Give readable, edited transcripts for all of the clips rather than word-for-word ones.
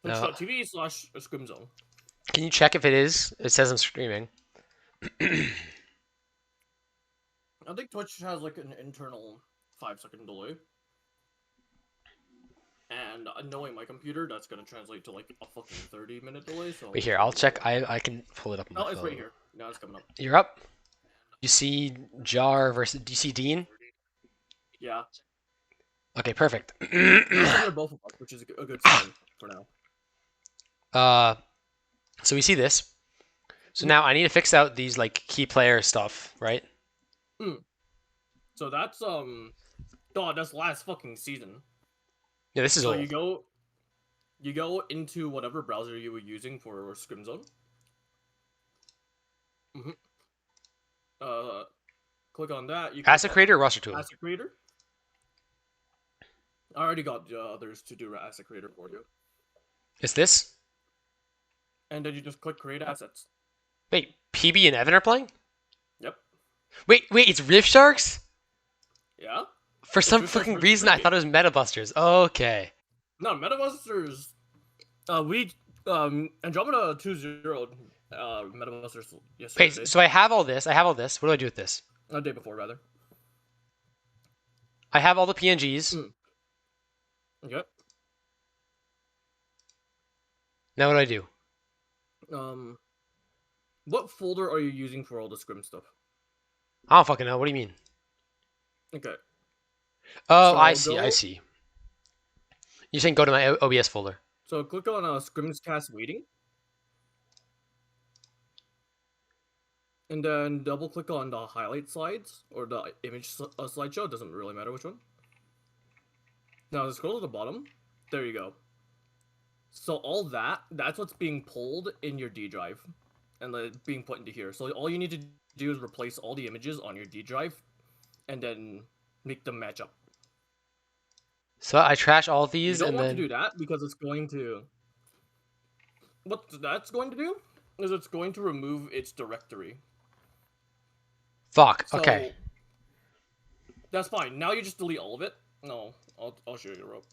No. Twitch.tv/scrimzone. Can you check if it is? It says I'm streaming. I think Twitch has like an internal 5-second delay. And knowing my computer, that's gonna translate to like a fucking 30-minute delay. So Wait here, I'll check. I can pull it up on my oh, it's phone. right here. Now it's coming up. You're up. You see Jar versus. Do you see Dean? Yeah. Okay, perfect. So they're both of us, which is a good sign for now. So we see this. So now I need to fix out these like key player stuff, right? So that's God, that's last fucking season. Yeah, this is so old. you go into whatever browser you were using for Scrimzone. Click on that. You Asset creator or roster tool? Asset creator. I already got others to do asset creator for you. It's this? And then you just click create assets. Wait, PB and Evan are playing? Yep. Wait, it's Rift Sharks? Yeah. For some fucking reason, I thought it was Metabusters. Okay. No, Metabusters. We Andromeda 2-0 Metabusters yesterday. Wait, so I have all this. What do I do with this? The day before, rather. I have all the PNGs. Okay. Now what do I do? What folder are you using for all the Scrim stuff? I don't fucking know. What do you mean? Okay. Oh, so I see. You're saying go to my OBS folder. So click on Scrimcast Waiting. And then double click on the highlight slides or the image slideshow. Doesn't really matter which one. Now scroll to the bottom. There you go. So all that's what's being pulled in your D drive and being put into here. So all you need to do is replace all the images on your D drive and then make them match up. So I trash all these and then... You don't want to do that because it's going to... What that's going to do is it's going to remove its directory. Fuck, okay. That's fine. Now you just delete all of it. No, I'll show you, Rope.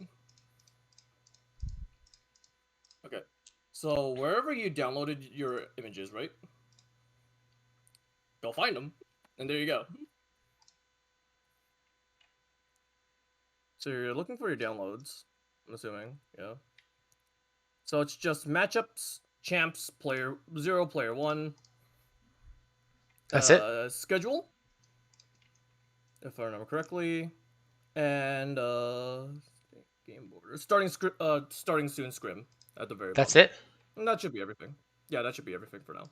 Okay. So wherever you downloaded your images, right? Go find them. And there you go. So you're looking for your downloads, I'm assuming, yeah. So it's just matchups, champs, player 0, player 1. That's it? Schedule, if I remember correctly. And game border. Starting soon scrim at the very bottom. That's it? And that should be everything. Yeah, that should be everything for now.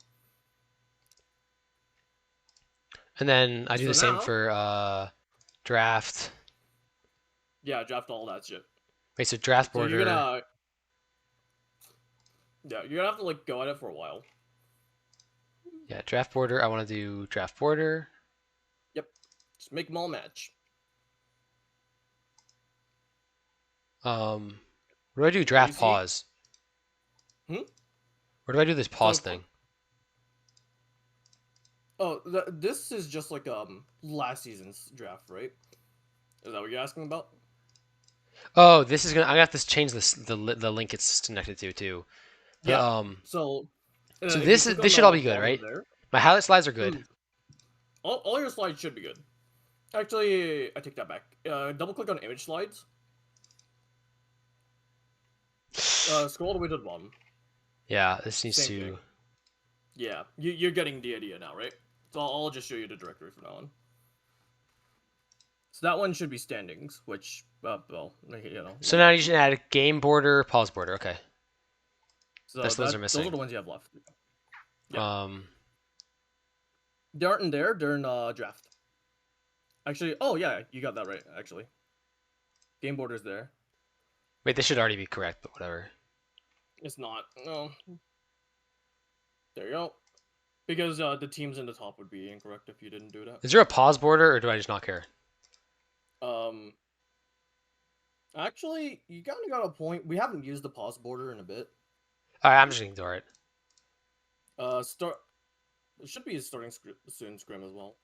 And then I do the same for draft. Yeah, draft all that shit. Wait, so draft border. So you're gonna... Yeah, you're gonna have to like go at it for a while. Yeah, draft border. I want to do draft border. Yep. Just make them all match. What do I do? Draft pause. Where do I do this pause thing? Oh, this is just like last season's draft, right? Is that what you're asking about? Oh, this is gonna. I have to change the link it's connected to too. But, yeah. So this should all be good, right? My highlight slides are good. All your slides should be good. Actually, I take that back. Double click on image slides. Scroll all the way to the bottom. Yeah, this needs to. Thing. Yeah, you're getting the idea now, right? So I'll just show you the directory from now on. So that one should be standings, which, well, you know. So now you should add a game border, pause border. Okay. So those are missing. Those are the ones you have left. Yeah. They aren't in there. They're in draft. Actually, oh yeah, you got that right. Actually, game border's there. Wait, this should already be correct, but whatever. It's not. No. There you go. Because the teams in the top would be incorrect if you didn't do that. Is there a pause border, or do I just not care? Actually, you kind of got a point. We haven't used the pause border in a bit. Alright, I'm just gonna ignore it. It should be starting soon scrim as well.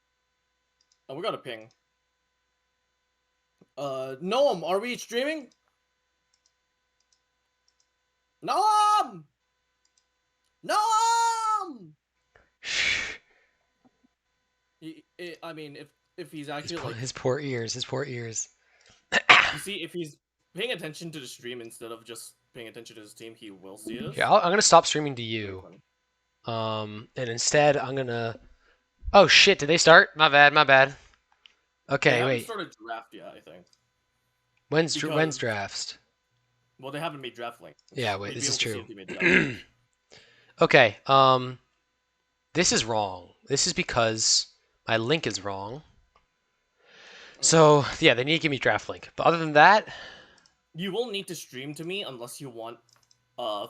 Oh, we got a ping. Noam, are we streaming? No! No! I mean, if he's actually like his poor ears, his poor ears. you see, if he's paying attention to the stream instead of just paying attention to his team, he will see this. Yeah, I'm gonna stop streaming to you. And instead I'm gonna. Oh shit! Did they start? My bad. My bad. Okay, they haven't wait. started draft yet, I think. When's drafts? Well, they haven't made draft links. Yeah, wait. This is true. Okay. This is wrong. This is because my link is wrong. So yeah, they need to give me draft link. But other than that, you will need to stream to me unless you want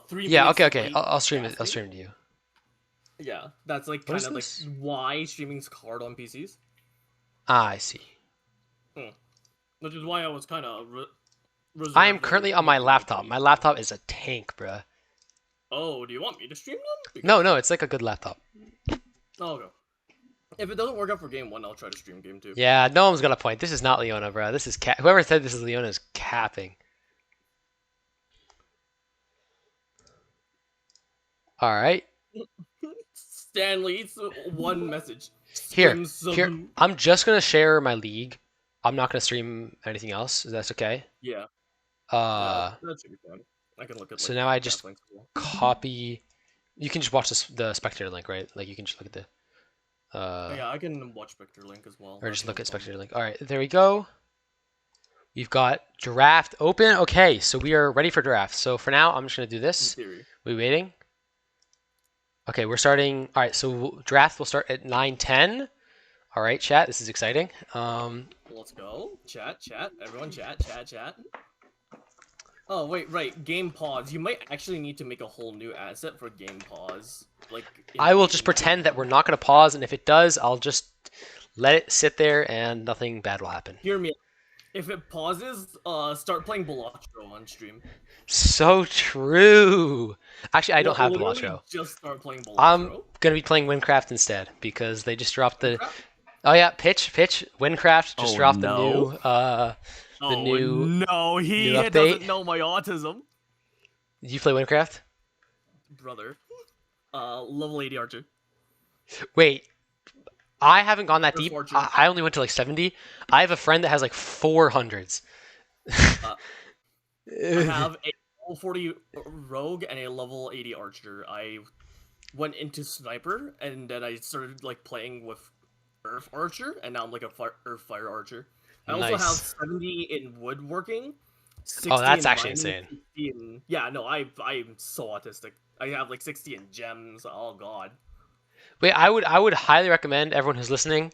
3 yeah. minutes. Okay. I'll stream it. I'll stream to you. Yeah, that's like kind of like why streaming's hard on PCs. Ah, I see. Which is why I was kind of. I am currently on my laptop. My laptop is a tank, bruh. Oh, do you want me to stream them? No, it's like a good laptop. Oh, okay. If it doesn't work out for game 1, I'll try to stream game 2. Yeah, no one's gonna point. This is not Leona, bro. This is whoever said this is Leona is capping. All right. Stanley's one message. Here. I'm just gonna share my league. I'm not gonna stream anything else. Is that okay? Yeah. That should be fun. I can look at. So now I just copy. You can just watch the spectator link, right? Like you can just look at the. Yeah, I can watch spectator link as well. Or just look at spectator link. All right, there we go. We've got draft open. Okay, so we are ready for draft. So for now, I'm just gonna do this. We waiting? Okay, we're starting. All right, so draft will start at 9:10. All right, chat. This is exciting. Let's go. Chat. Everyone, chat. Oh wait, right. Game pause. You might actually need to make a whole new asset for game pause. Like I will just pretend that we're not gonna pause, and if it does, I'll just let it sit there, and nothing bad will happen. Hear me. If it pauses, start playing Bellotro on stream. So true. Actually, I don't have Bellotro. Just start playing Bellotro. I'm gonna be playing Windcraft instead because they just dropped the. Oh yeah, pitch. Windcraft just dropped the new. No, he doesn't know my autism. You play Windcraft? Brother. Level 80 Archer. Wait. I haven't gone that deep. I only went to like 70. I have a friend that has like 400s. I have a level 40 rogue and a level 80 archer. I went into sniper and then I started like playing with earth archer, and now I'm like a earth fire archer. I also have 70 in woodworking. 60 that's actually insane. Yeah, no, I'm so autistic. I have like 60 in gems. Oh god. Wait, I would highly recommend everyone who's listening.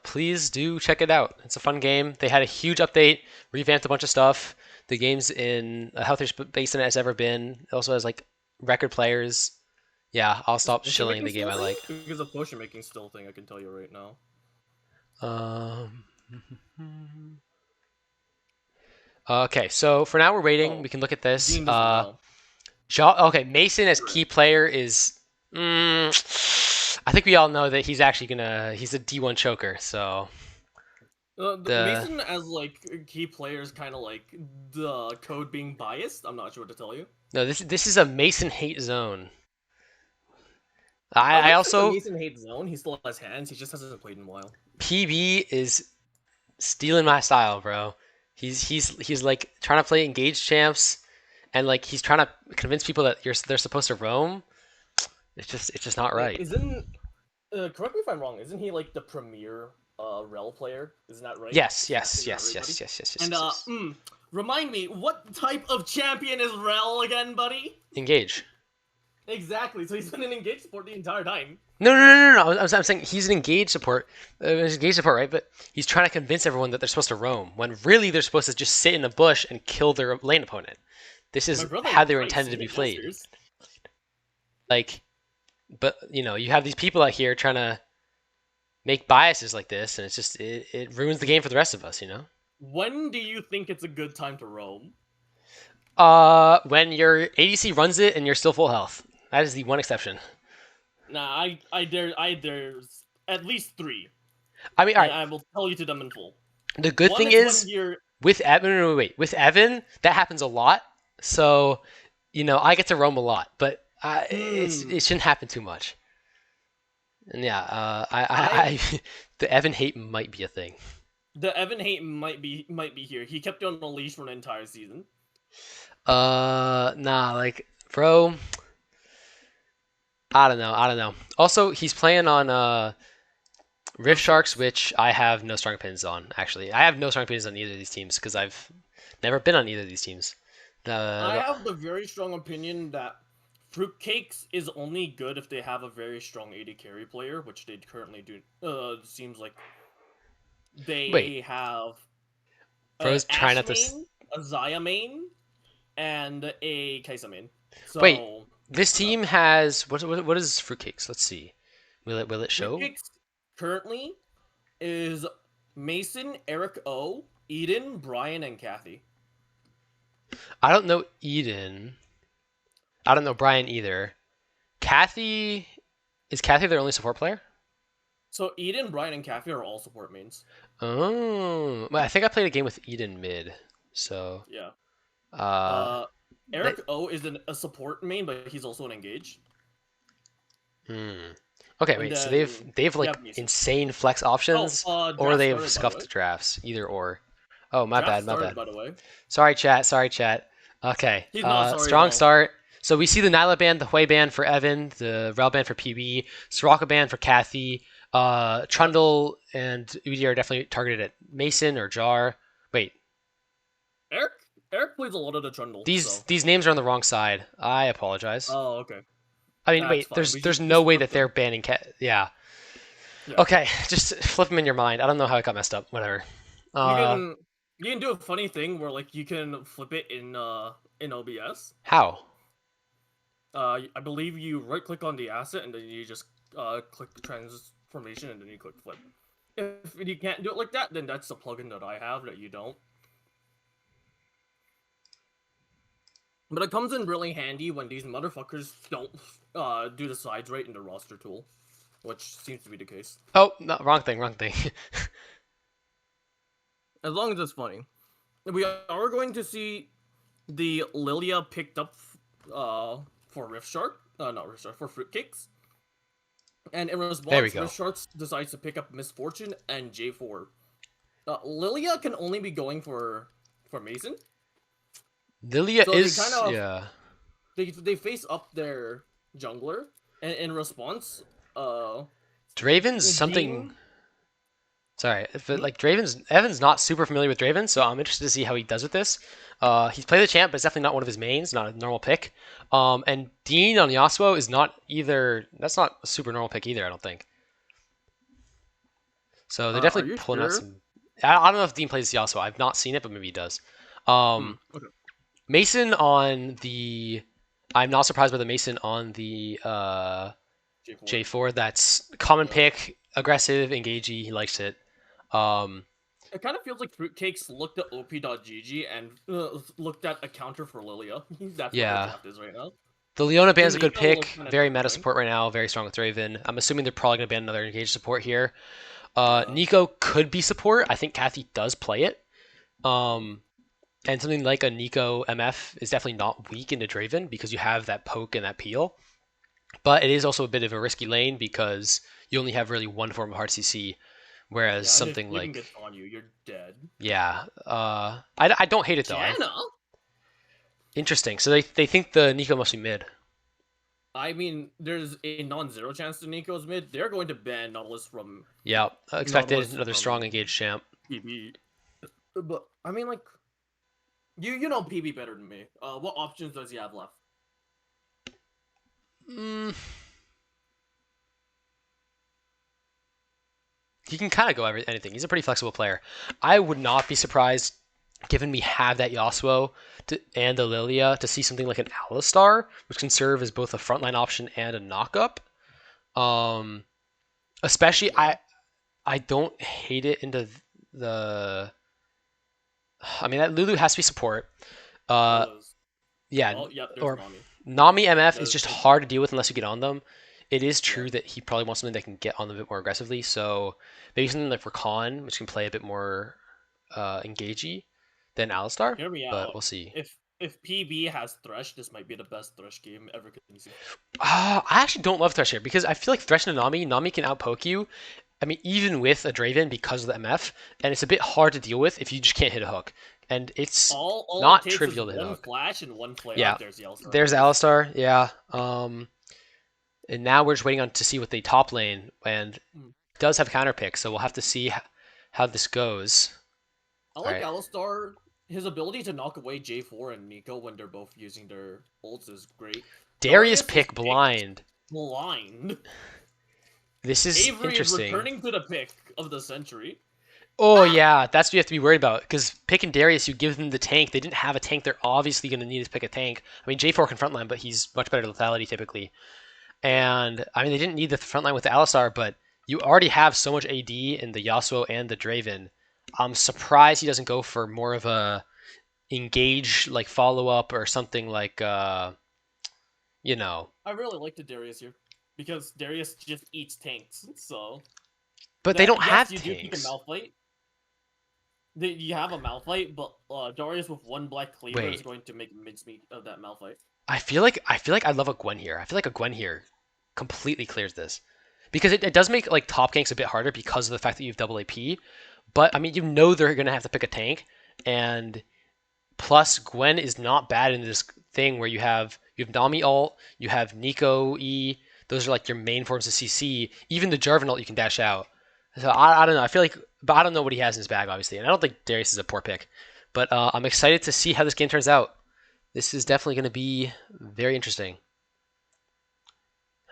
Please do check it out. It's a fun game. They had a huge update, revamped a bunch of stuff. The game's in a healthier space than it has ever been. It also has like record players. Yeah, I'll stop shilling the game I like. Because of potion making still thing, I can tell you right now. Okay, so for now we're waiting. We can look at this. Okay, Mason as key player is. I think we all know that he's actually he's a D1 choker, so. Mason as like key player is kind of like the code being biased. I'm not sure what to tell you. No, this is a Mason hate zone. I also Mason hate zone. He still has hands. He just hasn't played in a while. PB is stealing my style, bro. He's like trying to play engaged champs, and like he's trying to convince people that they're supposed to roam. It's just not right. Isn't correct me if I'm wrong? Isn't he like the premier rel player? Isn't that right? Yes. And remind me, what type of champion is rel again, buddy? Engage. Exactly. So he's been an engage support the entire time. No. I'm saying he's an engage support. Right? But he's trying to convince everyone that they're supposed to roam when really they're supposed to just sit in a bush and kill their lane opponent. This is how they were intended to be played. Like, but you know, you have these people out here trying to make biases like this, and it's just it ruins the game for the rest of us. You know. When do you think it's a good time to roam? When your ADC runs it and you're still full health. That is the one exception. Nah, there's at least 3. I mean, all right. I will tell you to them in full. The good thing is with Evan. Wait, with Evan, that happens a lot. So I get to roam a lot, but Hmm. it shouldn't happen too much. And yeah, I the Evan hate might be a thing. the Evan hate might be here. He kept you on the leash for an entire season. Nah, like, bro, I don't know, I don't know. Also, he's playing on Rift Rift Sharks, Sharks. which I have no strong opinions on. Actually, I have no strong opinions on either of these teams because I've never been on either of these teams. I Uh, have the very strong opinion that Fruitcakes is only good if they have a very strong AD carry player, which they currently do. Seems like wait, they have a bro's trying Ash not to. main, a Xayah main, and a Kaisa main. Wait, So, this uh, team has what is fruitcakes? Let's see. Will it show? Fruitcakes currently is Mason, Eric O, Eden, Brian, and Kathy. I don't know Eden. I don't know Brian either. Kathy is Kathy their only support player? So Eden, Brian, and Kathy are all support mains. Oh, well, I think I played a game with Eden mid. So, Yeah. uh, Uh, they, Eric O is a support main, but he's also an engage. hmm. Okay, And wait. So then they've we like have Mason. insane flex Oh, options, or draft they've started by the way. scuffed drafts. Either or. Oh, my Draft bad, my started bad. by the way. Sorry, chat. Sorry, chat. Okay. He's not sorry at Strong all. start. So we see the Nyla ban, the Hui ban for Evan, the Rel ban for PB, Soraka ban for Kathy. Yep. Trundle and Udi are definitely targeted at Mason or Jar. Wait, Eric Eric plays a lot of the Trundle, these so. these names are on the wrong side. I apologize. Oh, okay. I mean, That's wait. fine. There's We no just way flip that they're them. banning Cat. Yeah. Yeah. Okay. Just flip them in your mind. I don't know how it got messed up. Whatever. You Uh, can you can do a funny thing where like you can flip it in OBS. how? I believe you right click on the asset and then you just click transformation and then you click flip. If you can't do it like that, then that's a plugin that I have that you don't. But it comes in really handy when these motherfuckers don't do the sides right in the roster tool, which seems to be the case. Oh, no, wrong thing. Wrong thing. As long as it's funny. We are going to see the Lilia picked up for Rift Shark, not Rift Shark, for Fruitcakes. And in There we response, go. Rift Sharks decides to pick up Misfortune and J4. Lilia can only be going for Mason, Lilia so they kind is of yeah. they face up their jungler, and in response, uh, Draven's something. Dean. Sorry, but Hmm? like Draven's Evan's not super familiar with Draven, so I'm interested to see how he does with this. He's played the champ, but it's definitely not one of his mains, not a normal pick. And Dean on Yasuo is not either. That's not a super normal pick either. I don't think. So they're Are definitely you pulling out sure? some. I don't know if Dean plays Yasuo. I've not seen it, but maybe he does. Um, Okay. Mason on the. I'm not surprised by the Mason on the J4. J4. That's common Yeah. pick, aggressive, engagey. He likes it. Um, It kind of feels like Fruitcakes looked at OP.gg and looked at a counter for Lilia. That's what their yeah, draft is right now. the Leona The ban's a good Nico looks pick. kind of Very meta terrifying. support right now. Very strong with Draven. I'm assuming they're probably gonna ban another engaged support here. Yeah. Nico could be support. I think Kathy does play it. Hmm. And something like a Nico MF is definitely not weak into Draven because you have that poke and that peel. But it is also a bit of a risky lane because you only have really one form of hard CC, whereas Yeah, and if something Bleeding like gets on you, you're dead. yeah, I don't hate it though. Janna? Interesting. So they think the Nico must be mid. I mean, there's a non-zero chance the Nico's mid. They're going to ban Yeah, expected Nautilus another strong from engaged champ. PB. But I mean, like, you know PB better than me. What options does he have left? Mm, he can kind of go anything. He's a pretty flexible player. I would not be surprised, given we have that Yasuo and the Lilia, to see something like an Alistar, which can serve as both a frontline option and a knockup. Um, especially Yeah, I don't hate it into the. I mean that Lulu has to be support. it Uh, does. yeah, Oh, yep, there's or Nami. Nami MF is There's, just there's hard to deal with unless you get on them. It is yeah. true that he probably wants something that can get on them a bit more aggressively. So maybe something like Rakan, which can play a bit more engagey than Alistar, Hear me but out. we'll see. If if PB has Thresh, this might be the best Thresh game ever conceived. I actually don't love Thresh here because I feel like Thresh and Nami can outpoke you. I mean, even with a Draven because of the MF, and it's a bit hard to deal with if you just can't hit a hook. And it's All it not takes is trivial to hit a one hook. flash and one flare. Yeah, There's Yellstar. there's Alistar. Yeah. And now we're just waiting on to see what they top lane, and it does have counter pick, so we'll have to see how this goes. I All like right. Alistar. His ability to knock away J4 and Nico when they're both using their ults is great. Darius Is pick picked blind. blind. This is Avery is interesting. returning to the pick of the century. Oh yeah, that's what you have to be worried about. Because pick and Darius, you give them the tank. They didn't have a tank. They're obviously going to need to pick a tank. I mean, J4 can frontline, but he's much better lethality typically. And I mean, they didn't need the frontline with the Alistar, but you already have so much AD in the Yasuo and the Draven. I'm surprised he doesn't go for more of a engage like follow up or something like you know. I really like the Darius here because Darius just eats tanks. So But they don't yes, have you do pick a tanks. Malphite. You have a Malphite, but Darius with one black cleaver is Wait, going to make mincemeat of that Malphite. I feel like I love a Gwen here. I feel like a Gwen here completely clears this. Because it does make like top ganks a bit harder because of the fact that you have double AP. But I mean, you know they're gonna have to pick a tank, and plus Gwen is not bad in this thing where you have Nami ult, you have Nico E. Those are like your main forms of CC. Even the Jarvan ult you can dash out. So I don't know. I feel like, but I don't know what he has in his bag obviously, and I don't think Darius is a poor pick. But I'm excited to see how this game turns out. This is definitely going to be very interesting.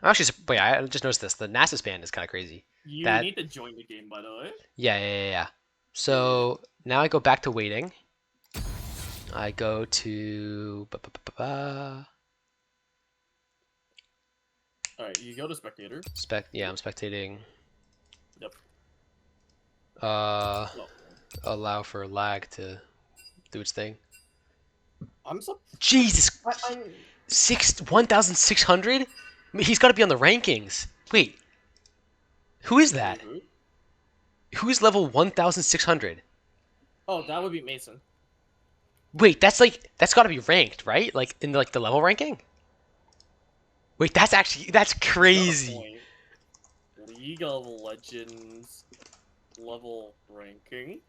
I'm actually, wait, I just noticed this. The Nasus band is kind of crazy. You That, need to join the game, by the way. yeah. So now I go back to waiting. I go to. Alright, you go to spectator. Yeah, I'm spectating. Yep. Uh, No. allow for lag to do its thing. I'm so. Jesus, I'm 1,600. He's got to be on the rankings. Wait, who is that? Who's level 1,600? Oh, that would be Mason. Wait, that's got to be ranked, right? Like in like the level ranking. Wait, that's crazy. League of Legends level ranking.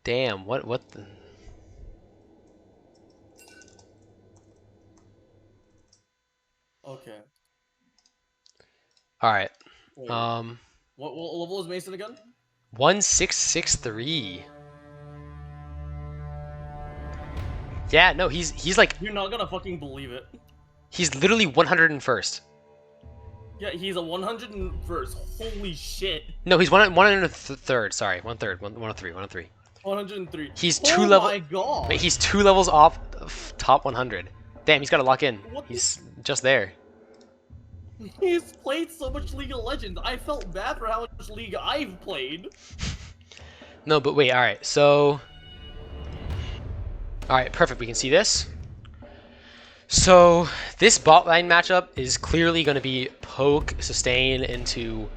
Damn, what the... Okay. All right. Wait, Um what level is Mason again? 1663. Yeah, no, he's like You're not gonna fucking believe it. he's literally 101st. Yeah, he's a 101st. Holy shit. No, he's 103rd. Sorry, 103, 103. 103. He's Oh my god. Wait, he's 2 levels off of top 100. Damn, he's got to lock in. What He's just there. He's played so much League of Legends. I felt bad for how much League I've played. No, but wait, all right. So all right, perfect. We can see this. So this bot lane matchup is clearly going to be poke sustain into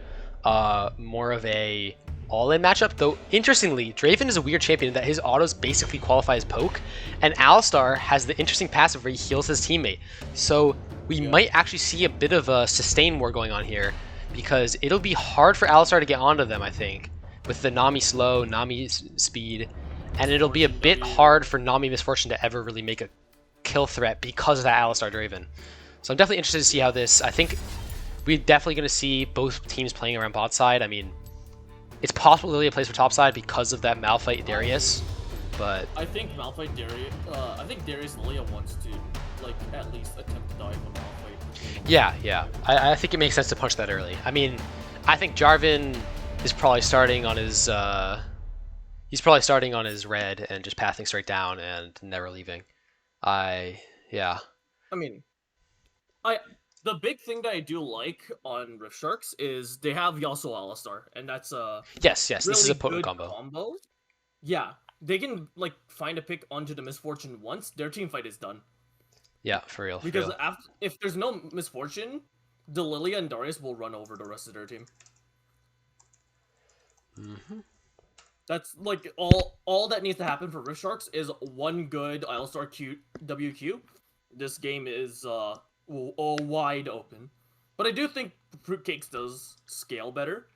more of a all-in matchup. Though interestingly, Draven is a weird champion that his autos basically qualify as poke, and Alistar has the interesting passive where he heals his teammate. So we might actually see a bit of a sustain war going on here because it'll be hard for Alistar to get onto them, I think, with the Nami slow, Nami speed, and it'll be a bit hard for Nami Misfortune to ever really make a kill threat because of that Alistar Draven. So I'm definitely interested to see how this... I think we're definitely going to see both teams playing around bot side. I mean, it's possible Lilia plays for top side because of that Malphite Darius, but... I think Malphite Darius... I think Darius Lilia wants to, like, at least attempt to dive a Malphite. Yeah. I think it makes sense to punch that early. I mean, I think Jarvan is probably starting on his... he's probably starting on his red and just pathing straight down and never leaving. Yeah. I mean, the big thing that I do like on Rift Sharks is they have Yasuo Alistar, and that's a Yes, really this is a potent good combo. Yeah, they can like find a pick onto the Misfortune once their team fight is done. Yeah, for real. Because if there's no Misfortune, the Lilia and Darius will run over the rest of their team. That's like all that needs to happen for Rift Sharks is one good All-Star WQ. This game is wide open. But I do think Fruitcakes does scale better.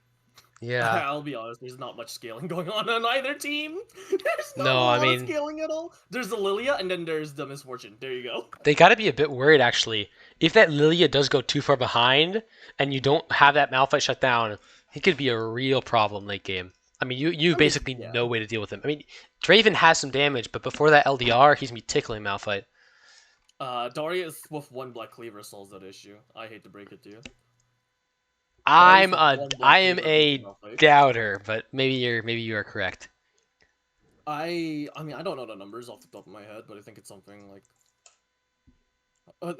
Yeah. I'll be honest, there's not much scaling going on either team. There's not a No, I lot of mean, scaling at all. There's the Lilia, and then there's the Misfortune. There you go. they got to be a bit worried actually. If that Lilia does go too far behind and you don't have that Malphite shut down, he could be a real problem late game. I mean, you I mean, basically yeah. no way to deal with him. I mean, Draven has some damage, but before that LDR, he's gonna be tickling Malphite. Darius with one Black Cleaver solves that issue. I hate to break it to you. Darius I'm with a one I Black am Cleaver beats a Malphite. doubter, but maybe you are correct. I mean, I don't know the numbers off the top of my head, but I think it's something like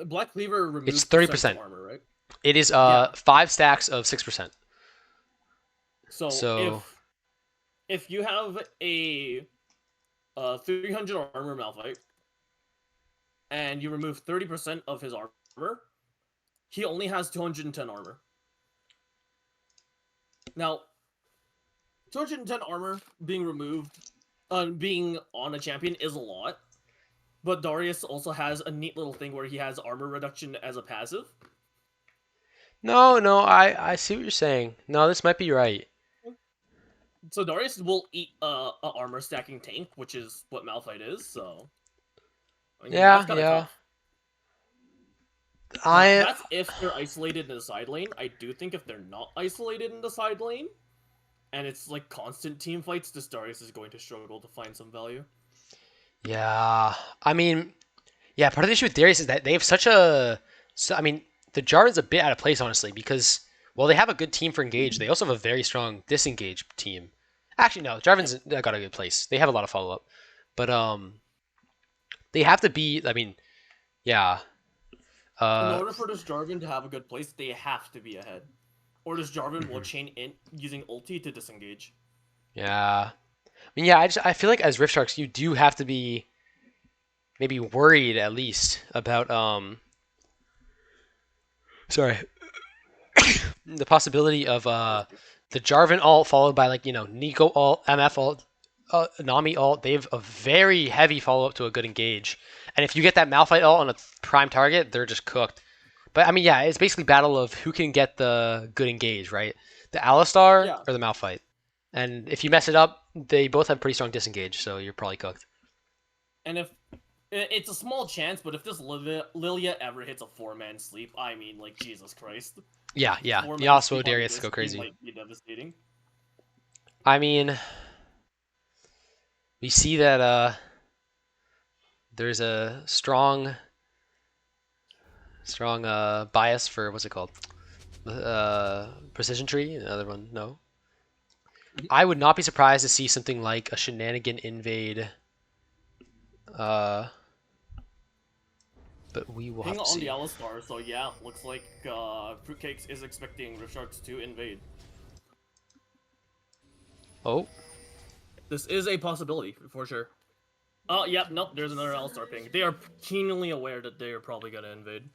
Black Cleaver It's removes percentage of 30%. armor, right? It is Yeah. 5 stacks of 6%. So So if you have a 300 armor Malphite and you remove 30% of his armor, he only has 210 armor. Now, 210 armor being removed, being on a champion is a lot, but Darius also has a neat little thing where he has armor reduction as a passive. no, I see what you're saying. No, this might be right. So Darius will eat a armor stacking tank, which is what Malphite is. So I mean, that's kind of Yeah. tough. Now I that's if they're isolated in the side lane. I do think if they're not isolated in the side lane, and it's like constant team fights, this Darius is going to struggle to find some value. Yeah. I mean, yeah, part of the issue with Darius is that they have such a. I mean, the Jarvan's a bit out of place, honestly, because, well, they have a good team for engage. They also have a very strong disengage team. Actually, no, Jarvan's got a good place. They have a lot of follow up. But, they have to be. I mean, yeah. In Uh, order for this Jarvan to have a good place, they have to be ahead, or this Jarvan will chain in using ulti to disengage. yeah. I mean, yeah, I feel like as Rift Sharks, you do have to be maybe worried at least about, sorry, the possibility of the Jarvan ult followed by like Nico ult, MF ult, Nami ult. They have a very heavy follow up to a good engage, and if you get that Malphite ult on a prime target, they're just cooked. But I mean, yeah, it's basically battle of who can get the good engage, right? The Alistar Yeah, or the Malphite. And if you mess it up, they both have pretty strong disengage, so you're probably cooked. and if it's a small chance, but if this Lilia ever hits a 4-man sleep, I mean, like Jesus Christ, Yeah. four-man Yasuo, sleep on Darius this go team crazy. might be devastating. I mean, we see that there's a strong bias for what's it called? Precision tree. Another one, no. I would not be surprised to see something like a shenanigan invade. Uh, but we will have Ping to on the see. Alistar, so yeah, looks like Fruitcakes is expecting Rift Sharks to invade. Oh, This is a possibility, for sure. Oh, yep, nope, there's another Alistar ping. They are keenly aware that they are probably gonna invade.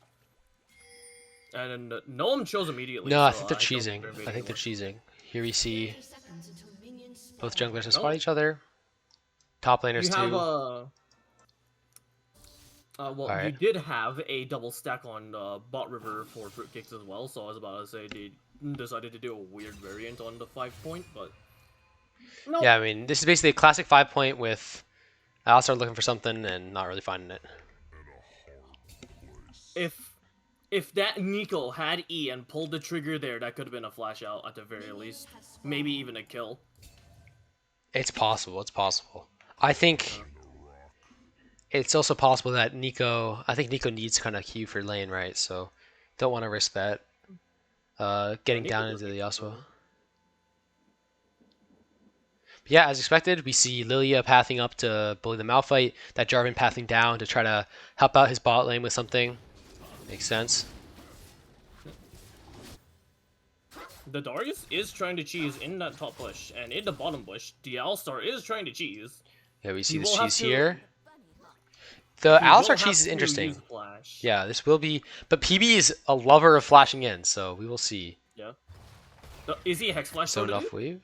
And no one chose immediately, no, I so think they're I don't cheesing. they're I invading think they're anymore. cheesing. Here we see both junglers have spot No, each other. Top you laners have too. a... well, All you right. did have a double stack on Bot River for Fruitcakes as well, so I was about to say they decided to do a weird variant on the 5-point, but... No. Yeah, I mean, this is basically a classic 5-point with Alistar looking for something and not really finding it. If that Nico had E and pulled the trigger there, that could have been a flash out at the very least. Maybe even a kill. It's possible. It's possible. I think it's also possible that Nico. I think Nico needs kind of Q for lane, right? So don't want to risk that. Getting Nico down does into the make sense, Yasuo. though. Yeah, as expected, we see Lilia pathing up to bully the Malphite. That Jarvan pathing down to try to help out his bot lane with something. Makes sense. The Darius is trying to cheese in that top bush, and in the bottom bush, the Alistar is trying to cheese. Yeah, we see He this will have cheese to. here. The He will Alistar have cheese is to interesting. use flash. Yeah, this will be. But PB is a lover of flashing in, so we will see. Yeah. Is he a Hex Flash So going to enough do? wave.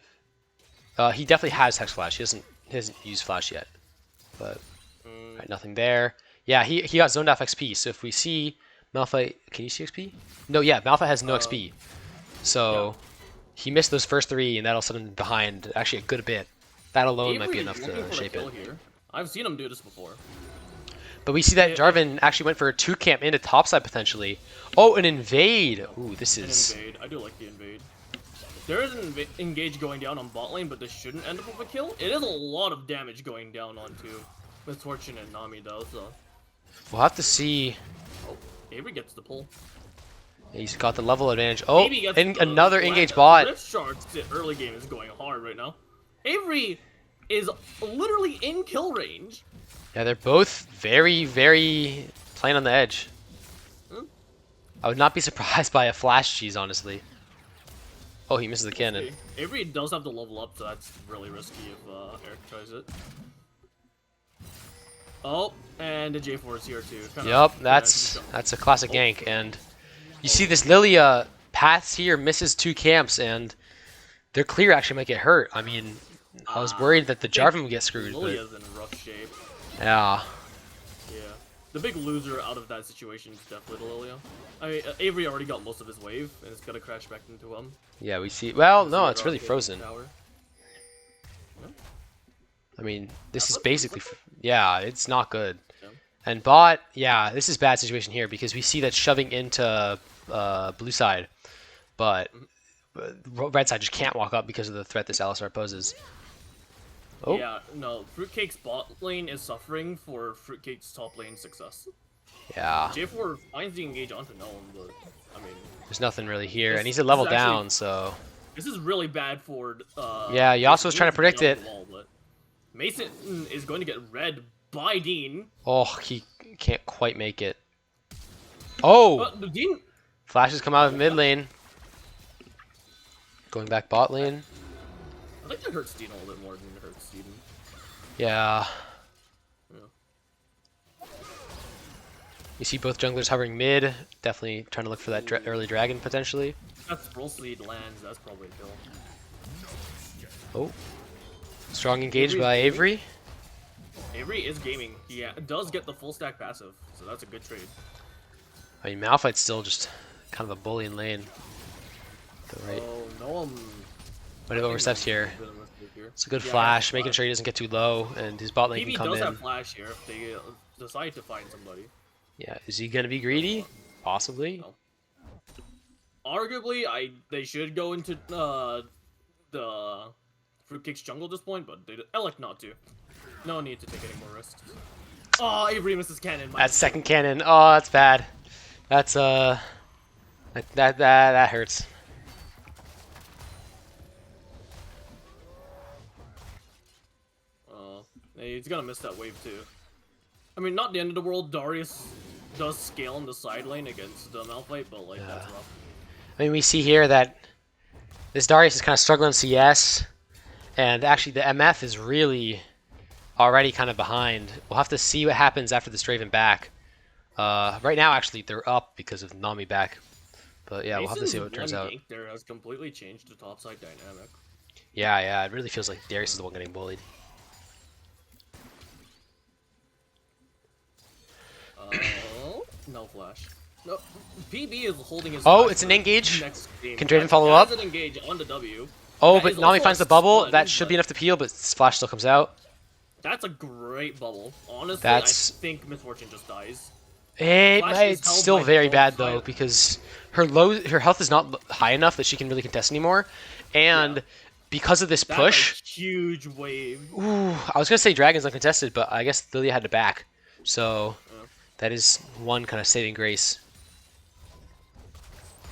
He definitely has Hex Flash. He hasn't used Flash yet. But right, nothing there. Yeah, he got zoned off XP. So if we see Malphite, can you see XP? No, yeah, Malphite has no XP. Yeah. So he missed those first 3, and that'll set him behind actually a good bit. That alone might be Avery enough is looking to for the shape kill it. here. I've seen him do this before. But we see that It- Jarvan actually went for a 2 camp into topside potentially. Oh, an invade! Ooh, this An is... invade. I do like the invade. There is an engage going down on bot lane, but this shouldn't end up with a kill. It is a lot of damage going down onto Misfortune and Nami, though, so... We'll have to see... Oh, Avery gets the pull. He's got the level advantage. Oh, Maybe gets and the another flag. engage bot. Rift Shark's early game is going hard right now. Avery is literally in kill range. Yeah, they're both very, very playing on the edge. Hmm? I would not be surprised by a flash cheese, honestly. Oh, he misses the cannon. Avery does have to level up, so that's really risky if Eric tries it. Oh, and the J4 is here too. Yup, that's a classic gank, and you see this Lilia paths here, misses 2 camps, and their clear actually might get hurt. I mean, I was worried that the Jarvan would get screwed, Lilia's in rough shape. but yeah. Yeah. The big loser out of that situation is definitely the Lilia. I mean, Avery already got most of his wave, and it's gonna crash back into him. Yeah, we see. Well, no, it's really frozen. Tower. I mean, this is basically, yeah, it's not good. Yeah. And bot, yeah, this is a bad situation here because we see that shoving into blue side, but red side just can't walk up because of the threat this Alistar poses. Oh. Yeah, no, Fruitcake's bot lane is suffering for Fruitcake's top lane success. Yeah. J4 finds the engage onto Gnome, but, I mean... There's nothing really here, and he's a level down, so... This is really bad for... yeah, Yasuo's trying to predict it. Wall, but Mason is going to get read by Dean. Oh, he can't quite make it. Oh! Dean... Flashes come out of mid lane. Going back bot lane. I think that hurts Dean a little bit more than it hurts Steven. Yeah. Yeah. You see both junglers hovering mid. Definitely trying to look for that early dragon, potentially. That's Rolls lead lands, that's probably a kill. Oh. Strong engage by Avery. Avery is gaming. He does get the full stack passive, so that's a good trade. I mean, Malphite's still just kind of a bully in lane. Right. Oh, no, But it oversteps here. It's a good Yeah, flash, making sure he doesn't get too low, and his bot lane PB can come does in. have flash here if they decide to find somebody. Yeah, is he gonna be greedy? Possibly. No. Arguably, they should go into the Fruitcake's jungle at this point, but they elect not to. No need to take any more risks. Oh, Avery misses cannon. That second cannon. Oh, that's bad. That's that hurts. He's gonna miss that wave too. I mean, not the end of the world. Darius does scale in the side lane against Malphite, but like that's rough. I mean, we see here that this Darius is kind of struggling in CS, and actually the MF is really already kind of behind. We'll have to see what happens after the Draven back. Right now, actually, they're up because of Nami back. But yeah, we'll have to see what it turns out. There has completely changed the topside dynamic. Yeah, it really feels like Darius is the one getting bullied. No flash. No, PB is holding his. Oh, it's an engage. Can Draven follow up? An engage on the W. Oh, That but is Nami also finds a the bubble. stun, That should be enough to peel, but Flash still comes out. That's a great bubble. Honestly, That's... I think Misfortune just dies. It's still very bad though side. because her health is not high enough that she can really contest anymore, and because of this That, push, like, huge wave. ooh, I was gonna say Dragon's uncontested, but I guess Lilia had to back, so that is one kind of saving grace.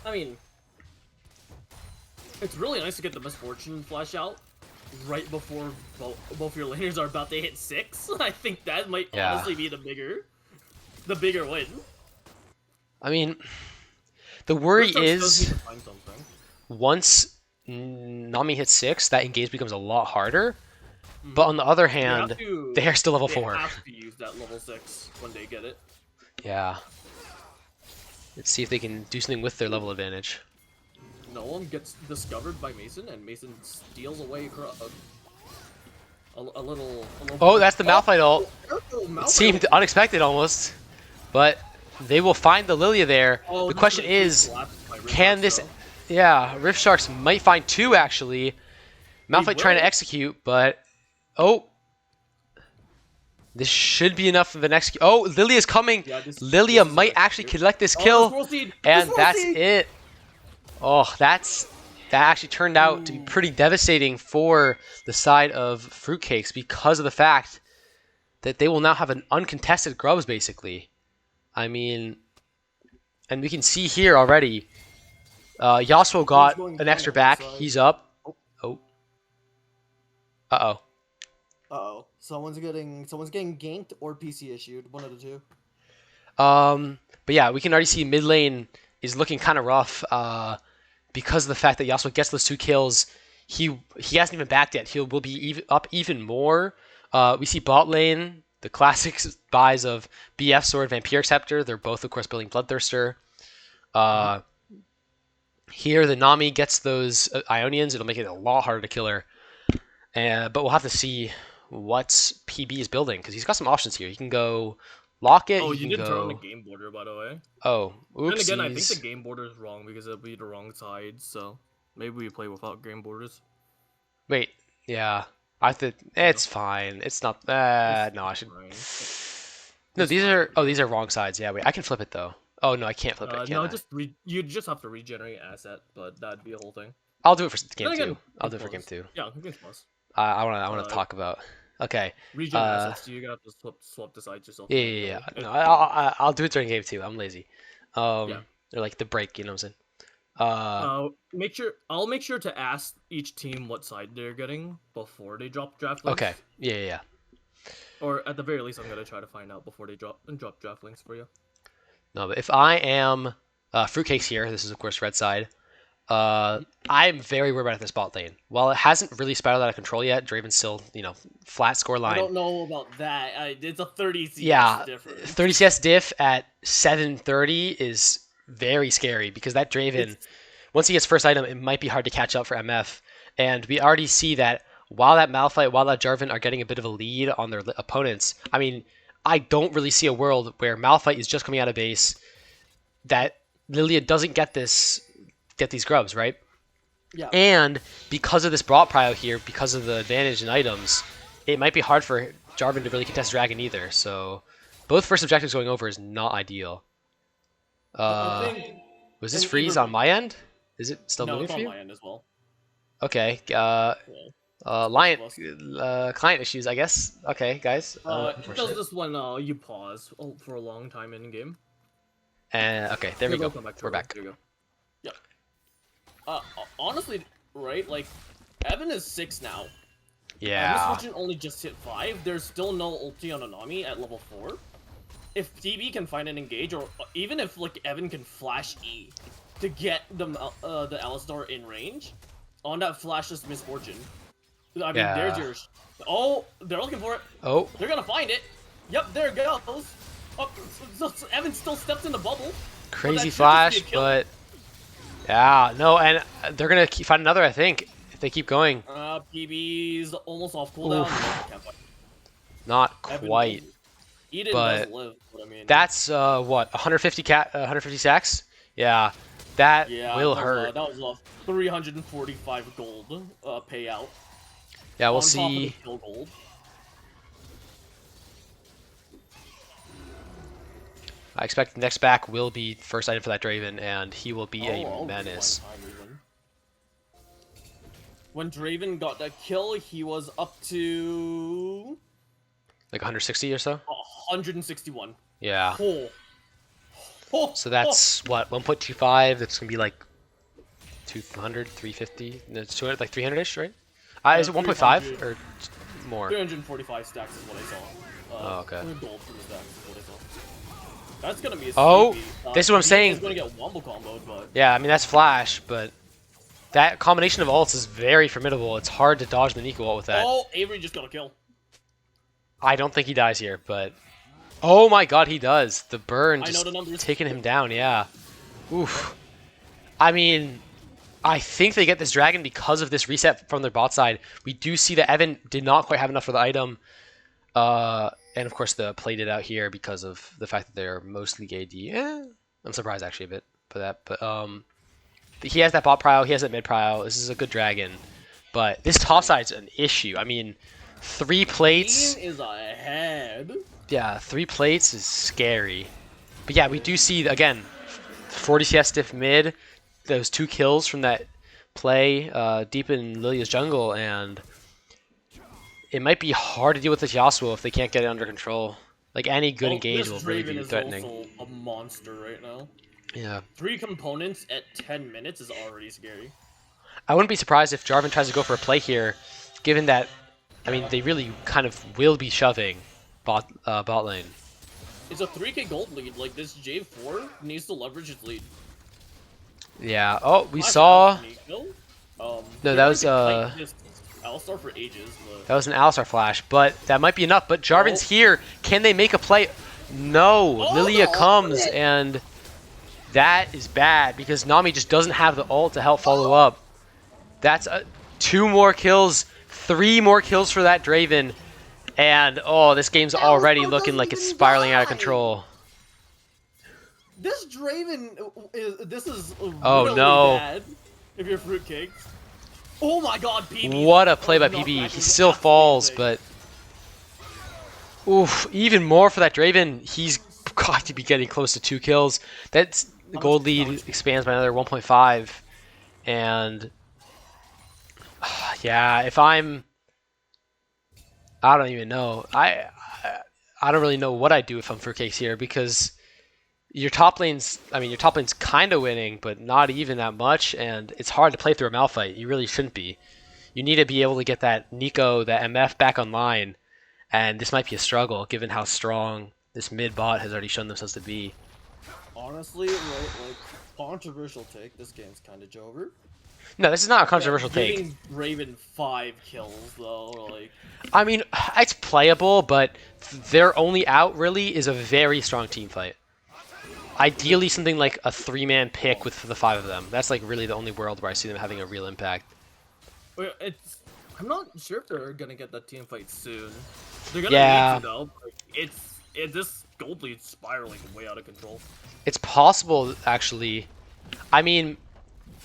I mean, it's really nice to get the Misfortune flash out right before both your laners are about to hit 6. I think that might honestly be the bigger win. I mean, the worry is Find something. once Nami hits 6, that engage becomes a lot harder. But on the other hand, they are still level 4. They have to use that level 6 when they get it. Yeah. Let's see if they can do something with their level advantage. No one gets discovered by Mason, and Mason steals away A little. Oh, that's the Malphite ult. Careful, It Malphite seemed ult. unexpected almost, but they will find the Lilia there. Oh, The this question gonna get is, collapsed by Rift can Sharks, this... though. Yeah, Rift Sharks might find two, actually. They Malphite trying to will. execute, but... Oh! This should be enough of an execute. Oh, Lilia's coming! Yeah, this Lilia is might gonna actually execute. collect this Oh, the kill, Swirl Seed! The and Swirl that's Seed! it. Oh, that actually turned out to be pretty devastating for the side of Fruitcakes because of the fact that they will now have an uncontested Grubs, basically. I mean, and we can see here already, Yasuo got an extra back. He's up. Oh. Uh-oh. Uh-oh. Someone's getting ganked or PC issued. One of the two. But yeah, we can already see mid lane is looking kind of rough because of the fact that Yasuo gets those 2 kills. He hasn't even backed yet. He will be up even more. We see bot lane, the classic buys of BF Sword, Vampiric Scepter. They're both, of course, building Bloodthirster. Here, the Nami gets those Ionians. It'll make it a lot harder to kill her. But we'll have to see what PB is building, because he's got some options here. He can go Locket. Oh, He you can did turn on the go... game border, by the way. Oh, Then oopsies. again, I think the game border is wrong because it'll be the wrong side, so maybe we play without game borders. Wait, yeah. I think it's fine. It's not... no, I should... No, these are... Oh, these are wrong sides. Yeah, wait. I can flip it, though. Oh, no, I can't flip it. No, you just have to regenerate asset, but that'd be a whole thing. I'll do it for game Then again, 2. I'll do it for game 2. Yeah, game plus. I want to talk about... Okay. Regen assets, you gotta have to swap the sides yourself. Yeah. No, I'll do it during game 2. I'm lazy. Yeah. Or like the break, you know what I'm saying? I'll make sure to ask each team what side they're getting before they drop draft links. Okay. Yeah. Or at the very least, I'm gonna try to find out before they drop draft links for you. No, but if I am Fruitcakes here, this is of course red side. I'm very worried about this bot lane. While it hasn't really spiraled out of control yet, Draven's still, flat score line. I don't know about that. It's a 30 CS difference. 30 CS diff at 730 is very scary because that Draven, once he gets first item, it might be hard to catch up for MF. And we already see that while that Malphite, while that Jarvan are getting a bit of a lead on their opponents, I mean, I don't really see a world where Malphite is just coming out of base that Lilia doesn't get these grubs, right? Yeah. And because of this bot prio here, because of the advantage in items, it might be hard for Jarvan to really contest Dragon either. So both first objectives going over is not ideal. Was this freeze on my end? Is it still moving for you? No, it's on my end as well. Okay. Client issues, I guess. Okay, guys. It does this when you pause for a long time in game. And okay, there we go. We're back. There you go. Honestly, right? Like, Evan is 6 now. Yeah. Miss Fortune only just hit 5. There's still no ulti on Anami at level 4. If TB can find an engage, or even if like Evan can flash E to get the Alistar in range, on that flashless Miss Fortune. I mean, there's yours. Oh, they're looking for it. Oh. They're gonna find it. Yep, there it goes. Oh, so Evan still steps in the bubble. Crazy flash, but yeah, no, and they're gonna find another, I think, if they keep going. PB's almost off cooldown. Not quite. Eden but does live, but I mean, that's what 150 sacks. Yeah, that will hurt. That was a 345 gold payout. Yeah, we'll see. Gold. I expect the next back will be first item for that Draven, and he will be a menace. When Draven got that kill, he was up to like 160 or so. 161. Yeah. Oh. So that's what 1.25. That's gonna be like 200, 350. No, it's 200, like 300ish, right? Is it 1.5 or more? 345 stacks is what I saw. Oh, okay. Gold for the stacks is what I saw. That's gonna be a this is what I'm saying. He's gonna get wombo comboed, but yeah, I mean that's flash, but that combination of ults is very formidable. It's hard to dodge the Nico ult with that. Oh, Avery just got a kill. I don't think he dies here, but oh my god, he does. The burn just taking him down. Yeah. Oof. I mean, I think they get this dragon because of this reset from their bot side. We do see that Evan did not quite have enough for the item. And of course the played it out here because of the fact that they're mostly AD. I'm surprised actually a bit for that. But he has that bot prio, he has that mid prio. This is a good dragon. But this top side's an issue. I mean, 3 plates. Team is ahead. Yeah, 3 plates is scary. But yeah, we do see, again, 40 CS diff mid, those 2 kills from that play deep in Lilia's jungle, and it might be hard to deal with this Yasuo if they can't get it under control. Like, any good engage will really be threatening. This Draven is also a monster right now. Yeah. 3 components at 10 minutes is already scary. I wouldn't be surprised if Jarvan tries to go for a play here, given that, I mean, they really kind of will be shoving bot lane. It's a 3k gold lead. Like, this J4 needs to leverage its lead. Yeah. Oh, we saw. No, that was Alistar for ages. But... That was an Alistar flash, but that might be enough. But Jarvan's here. Can they make a play? No. Lilia comes, and that is bad because Nami just doesn't have the ult to help follow up. That's 2 more kills, 3 more kills for that Draven. And, oh, this game's already looking like it's spiraling out of control. This Draven, this is really bad if you're fruitcakes. Oh my god, PB! What a play by PB. He still falls, but... Oof, even more for that Draven. He's got to be getting close to 2 kills. That's the gold lead expands by another 1.5. And... yeah, if I'm... I don't even know. I don't really know what I'd do if I'm fruitcakes here because your top lane's kind of winning, but not even that much, and it's hard to play through a Malphite. You really shouldn't be. You need to be able to get that Nico, that MF back online, and this might be a struggle given how strong this mid bot has already shown themselves to be. Honestly, like controversial take. This game's kind of Jover. No, this is not a controversial take. Raven 5 kills though, like. I mean, it's playable, but their only out really is a very strong team fight. Ideally, something like a 3-man pick with the 5 of them. That's like really the only world where I see them having a real impact. I'm not sure if they're gonna get that team fight soon. They're gonna need to though. Like, this gold lead's spiraling way out of control. It's possible, actually. I mean,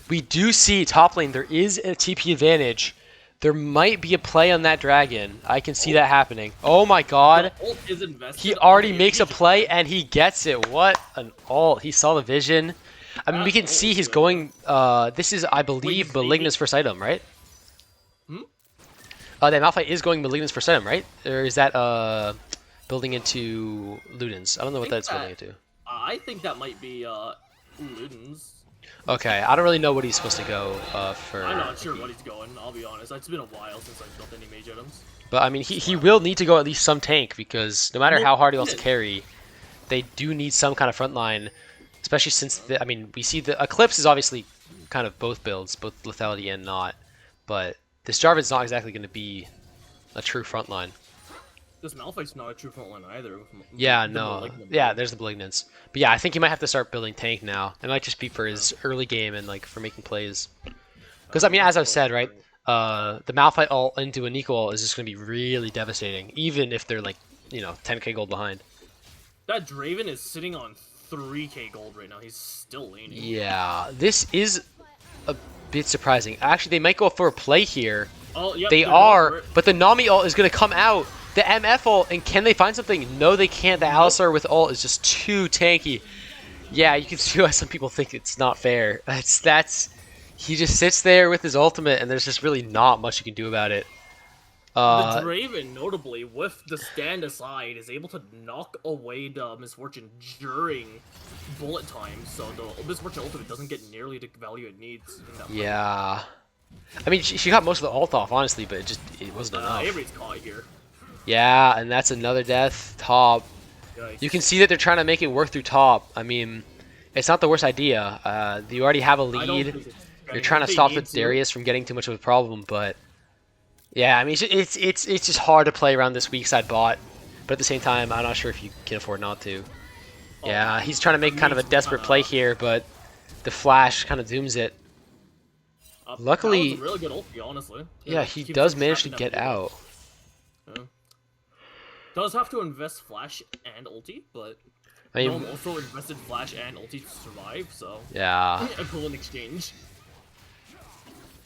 we do see top lane. There is a TP advantage. There might be a play on that dragon. I can see that happening. Oh my god. He already makes a play and he gets it. What an ult. He saw the vision. I mean, we can see he's going... this is, I believe, Malignant's first item, right? That Malphite is going Malignant's first item, right? Or is that building into Luden's? I don't know what that's building into. I think that might be Luden's. Okay, I don't really know what he's supposed to go for. I'm not sure what he's going, I'll be honest. It's been a while since I've built any mage items. But, I mean, he will need to go at least some tank, because no matter how hard he wants to carry, they do need some kind of front line, especially since, I mean, we see the Eclipse is obviously kind of both builds, both lethality and not, but this Jarvan's not exactly going to be a true front line. This Malphite's not a true front line either. Yeah, no. Yeah, there's the Malignants. But yeah, I think he might have to start building tank now. It might just be for his early game and like for making plays. Because, I mean, as I've said, right, the Malphite ult into a Nico ult is just going to be really devastating, even if they're like, you know, 10k gold behind. That Draven is sitting on 3k gold right now. He's still leaning. Yeah, this is a bit surprising. Actually, they might go for a play here. Oh, yep, they are, but the Nami ult is going to come out. The MF ult, and can they find something? No, they can't. The Alistar with ult is just too tanky. Yeah, you can see why some people think it's not fair. He just sits there with his ultimate, and there's just really not much you can do about it. The Draven, notably, with the stand aside, is able to knock away the Misfortune during bullet time, so the Misfortune ultimate doesn't get nearly the value it needs. In that yeah. I mean, she got most of the ult off, honestly, but it wasn't enough. Avery's caught here. Yeah, and that's another death. Top. Yikes. You can see that they're trying to make it work through top. I mean, it's not the worst idea. You already have a lead. You're trying to stop the Darius from getting too much of a problem, but yeah, I mean, it's just hard to play around this weak side bot. But at the same time, I'm not sure if you can afford not to. Yeah, he's trying to make kind of a desperate play here, but the flash kind of dooms it. That was Luckily, a really good ulti, honestly. yeah, he Keeps does him manage trapped to in that get middle. out. Yeah. Does have to invest flash and ulti, but I mean, Gnome also invested flash and ulti to survive, so yeah, equivalent exchange.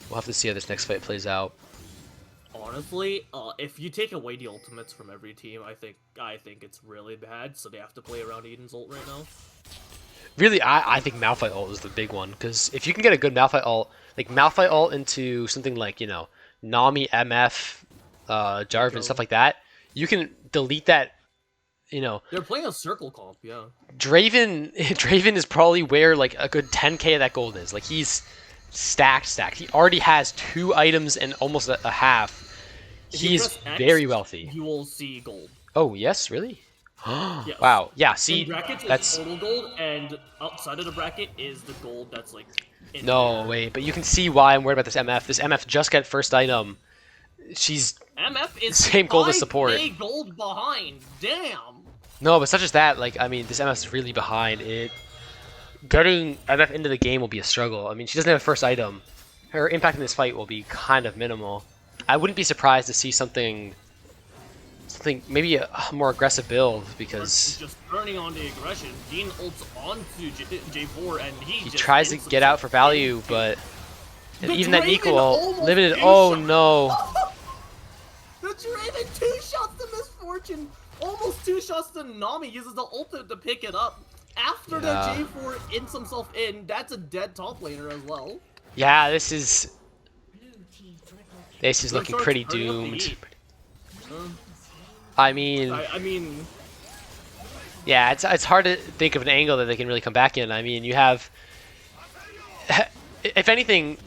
we'll have to see how this next fight plays out. Honestly, if you take away the ultimates from every team, I think it's really bad. So they have to play around Eden's ult right now. Really, I think Malphite ult is the big one, because if you can get a good Malphite ult, like Malphite ult into something like, you know, Nami, MF, Jarvan, stuff like that, you can delete that, you know. They're playing a circle comp, yeah. Draven, Draven is probably where, like, a good 10k of that gold is. Like, he's stacked. He already has 2 items and almost a half. If you He's press X, very wealthy. You will see gold. Oh, yes? Really? Yes. Wow. Yeah, see, In brackets that's... is total gold, and outside of the bracket is the gold that's like. In No, there. wait, but you can see why I'm worried about this MF. This MF just got first item. She's MF is same gold as support. 5k gold behind. Damn. No, but such as that, like, I mean, this MF's really behind. Getting MF into the game will be a struggle. I mean, she doesn't have a first item. Her impact in this fight will be kind of minimal. I wouldn't be surprised to see something maybe a more aggressive build, because Just turning on the aggression. Dean ults onto J4 and he just tries to get out for value, but The even that Draven Nico almost limited. two Oh shot- no! The Draven 2 shots to Misfortune. Almost 2 shots to Nami, uses the ultimate to pick it up. After Yeah. the J4 ints himself in, that's a dead top laner as well. Yeah, this is looking Starts pretty turning up the doomed. heat. I mean, I mean, yeah, it's hard to think of an angle that they can really come back in. I mean, you have, if anything,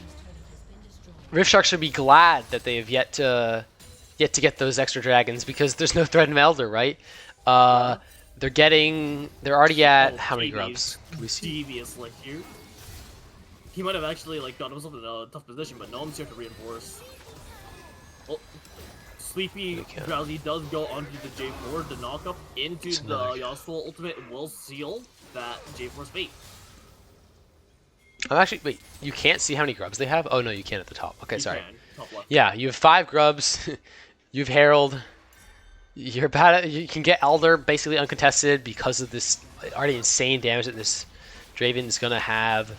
Rift should be glad that they have yet to get those extra dragons, because there's no threat in Elder, right? They're already at how many grubs? Can we see? devious like you. He might have actually like got himself in a tough position, but Gnome's here to reinforce. Oh, Sleepy Okay. Drowsy does go onto the J4. The knockup into It's the another- Yasuo ultimate will seal that J4's fate. I'm actually, wait, you can't see how many grubs they have? Oh no, you can at the top. Okay, You sorry. can, top left. Yeah, you have 5 grubs. You have Herald. You can get Elder basically uncontested because of this already insane damage that this Draven is gonna have.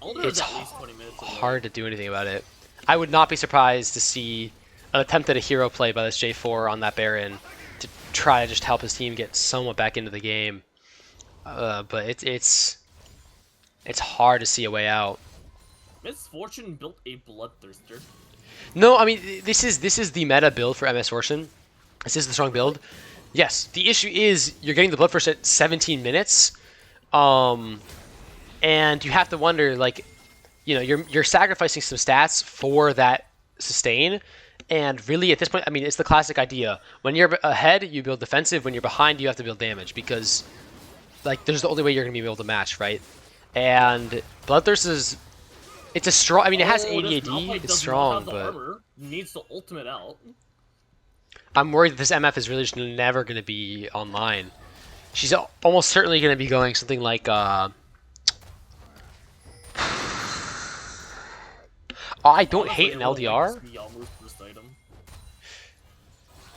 Alder It's is at least 20 minutes away. Hard to do anything about it. I would not be surprised to see an attempt at a hero play by this J4 on that Baron to try to just help his team get somewhat back into the game. But it's hard to see a way out. Misfortune built a Bloodthirster. No, I mean, this is the meta build for MS Fortune. This is the strong build. Yes, the issue is you're getting the Bloodthirst at 17 minutes, and you have to wonder, like, you know, you're sacrificing some stats for that sustain, and really at this point, I mean, it's the classic idea. When you're ahead, you build defensive. When you're behind, you have to build damage, because, like, there's the only way you're gonna be able to match, right? And Bloodthirst is, it's a strong. I mean, it has 80 AD. Malphite It's does strong, not have the but armor. Needs the ultimate out. I'm worried that this MF is really just never going to be online. She's almost certainly going to be going something like, I don't hate an LDR.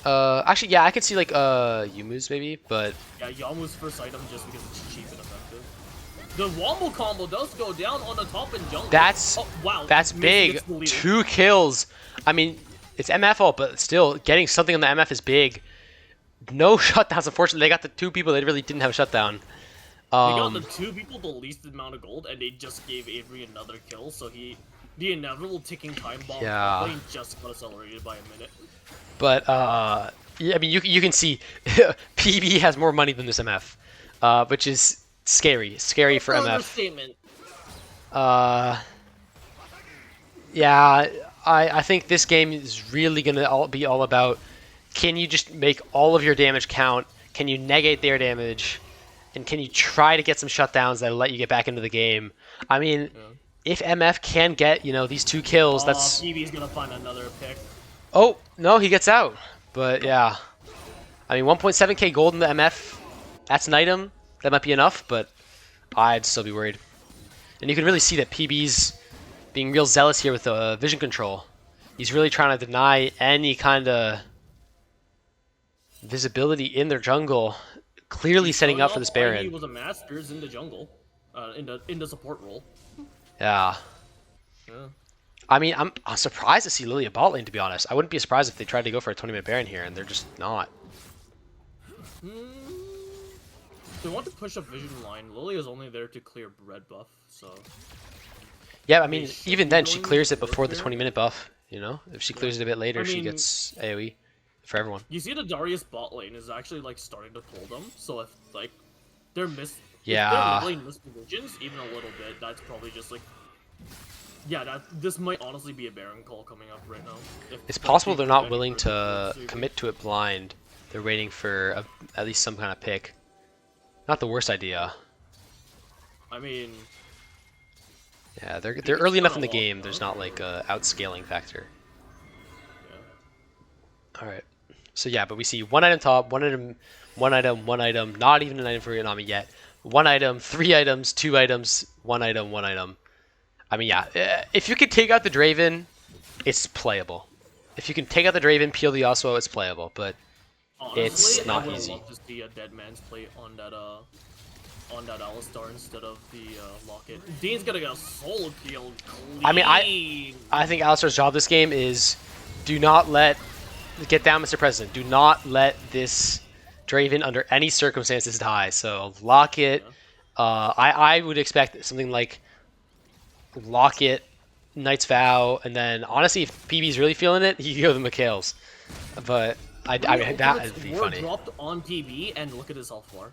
Actually, yeah, I could see, like, Yumu's maybe, but... Yeah, Yamu's first item just because it's cheap and effective. The Wombo combo does go down on the top and jungle. That's, wow, that's Mason big. gets deleted. 2 kills. I mean, it's MF ult, but still, getting something on the MF is big. No shutdowns, unfortunately. They got the 2 people that really didn't have a shutdown. They got the 2 people the least amount of gold, and they just gave Avery another kill, so the inevitable ticking time bomb lane just got accelerated by a minute. But, yeah, I mean, you can see PB has more money than this MF, which is scary for MF. Understatement. Yeah, I think this game is really going to be all about, can you just make all of your damage count? Can you negate their damage? And can you try to get some shutdowns that let you get back into the game? I mean, if MF can get, you know, these 2 kills, that's... PB's gonna find another pick. Oh, no, he gets out. But, yeah. I mean, 1.7k gold in the MF, that's an item. That might be enough, but I'd still be worried. And you can really see that PB's being real zealous here with vision control. He's really trying to deny any kind of visibility in their jungle. Clearly setting up for this He Baron. was a masters in the jungle, in the support role. Yeah. Yeah. I mean, I'm surprised to see Lilia bot lane, to be honest. I wouldn't be surprised if they tried to go for a 20-minute Baron here, and they're just not. They want to push up vision line. Lily is only there to clear red buff, so. Yeah, I mean, should even be then, she going clears it forward before the there. 20-minute buff, you know? If she clears it a bit later, I she mean- gets AoE for everyone. You see the Darius bot lane is actually like starting to pull them. So if like they're Yeah. if they're lane mispositions even a little bit, that's probably just like. Yeah, this might honestly be a Baron call coming up right now. It's possible they're not ready willing for to it. commit to it blind. They're waiting for at least some kind of pick. Not the worst idea. I mean, Yeah, they're it's early enough in kinda the game. lost, There's huh? not like a outscaling factor. yeah. All right. So yeah, but we see one item top, one item, one item, one item. Not even an item for Yanami yet. One item, 3 items, 2 items, one item, one item. I mean, yeah. If you could take out the Draven, it's playable. If you can take out the Draven, peel the Yasuo, it's playable. But Honestly, It's not I would easy. love to see a dead man's play on that Alistar instead of the Locket. Dean's gonna get a solo kill. Clean. I mean, I think Alistar's job this game is do not get down, Mr. President. Do not let this Draven under any circumstances die. So lock it. I would expect something like lock it, Knight's Vow, and then honestly, if PB's really feeling it, he can go to Mikhail's. But I mean, that would be funny. Dropped on PB and look at his health bar.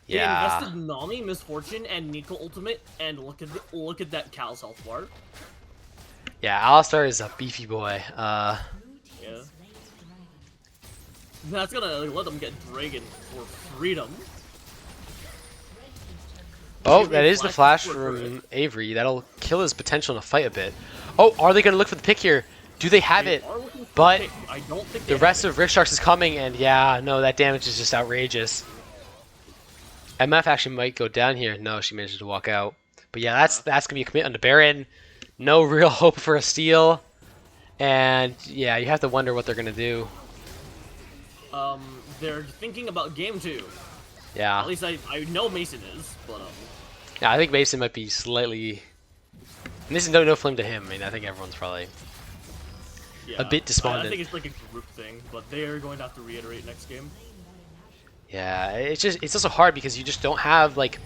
They Yeah. invested Nami, Misfortune, and Nico Ultimate, and look at that Cal's health bar. Yeah, Alistar is a beefy boy. Yeah. That's gonna let them get Dragon for freedom. Oh, Avery that is the flash flashed for from Avery. That'll kill his potential in a fight a bit. Oh, are they going to look for the pick here? Do they have They it? are looking for But a pick. I don't think the they rest have of Rick Sharks is coming, and yeah, no, that damage is just outrageous. MF actually might go down here. No, she managed to walk out. But yeah, that's going to be a commit on the Baron. No real hope for a steal. And yeah, you have to wonder what they're going to do. it. They're thinking about game 2. Yeah. At least I know Mason is, but Yeah, I think Mason might be slightly... And this is no flame to him. I mean, I think everyone's probably... yeah. A bit despondent. I think it's like a group thing, but they are going to have to reiterate next game. Yeah, it's also hard because you just don't have like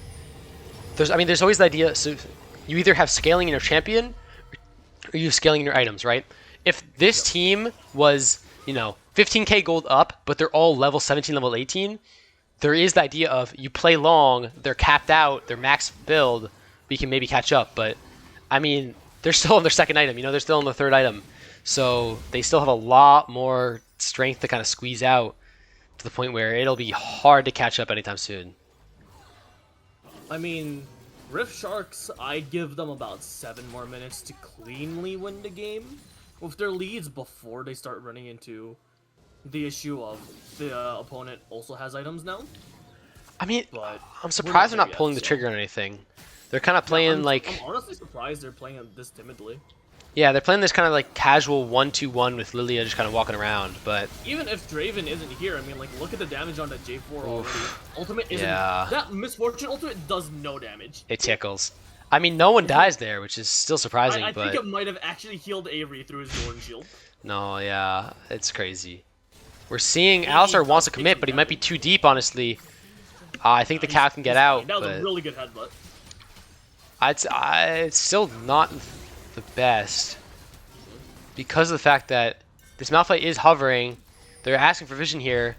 there's always the idea, so you either have scaling in your champion or you have scaling in your items, right? If this team was, 15k gold up, but they're all level 17, level 18, there is the idea of you play long, they're capped out, they're max build, we can maybe catch up, but I mean, they're still on their second item, they're still on their third item. So they still have a lot more strength to kind of squeeze out to the point where it'll be hard to catch up anytime soon. I mean, Rift Sharks, I'd give them about 7 more minutes to cleanly win the game with their leads before they start running into the issue of the opponent also has items now. I mean, But I'm surprised they're there not yet, pulling the so- trigger on anything. They're kind of playing like... I'm honestly surprised they're playing it this timidly. Yeah, they're playing this kind of like casual 1-2-1 with Lilia just kind of walking around, but... Even if Draven isn't here, I mean, like, look at the damage on that J4 already. Ultimate isn't... Yeah. That Misfortune Ultimate does no damage. It tickles. I mean, no one dies there, which is still surprising, I but... think it might have actually healed Avery through his Jordan Shield. No, yeah, it's crazy. We're seeing Alistar wants to commit, but he might be too deep, honestly. I think the cap can get out, That was a but... really good headbutt. It's still not the best because of the fact that this Malphite is hovering. They're asking for vision here.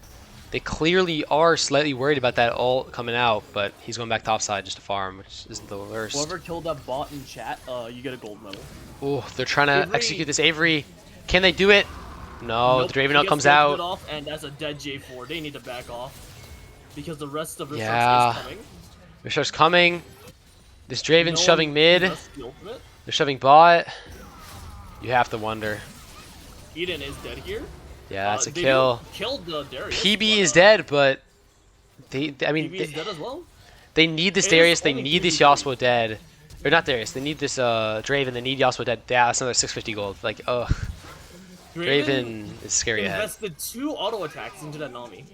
They clearly are slightly worried about that ult coming out, but he's going back topside just to farm, which isn't the worst. Whoever killed that bot in chat, you get a gold medal. Oh, they're trying to Avery. execute this Avery. Can they do it? No, Nope, the Draven he ult gets comes the out. ultimate off, and that's a dead J4. They need to back off because the rest of the Yeah. is coming. Rishar's coming. This Draven's No shoving one mid. does the ultimate. They're shoving bot. You have to wonder. Eden is dead here. Yeah, that's a They kill. killed the Darius. PB but, is dead, but I mean, PB is dead as well. they need this It is Darius, they only need this 2v3. Yasuo dead. Or not Darius. They need this Draven. They need Yasuo dead. Yeah, that's another 650 gold. Like, ugh. Draven is scary ahead. Invested 2 auto attacks into that Nami.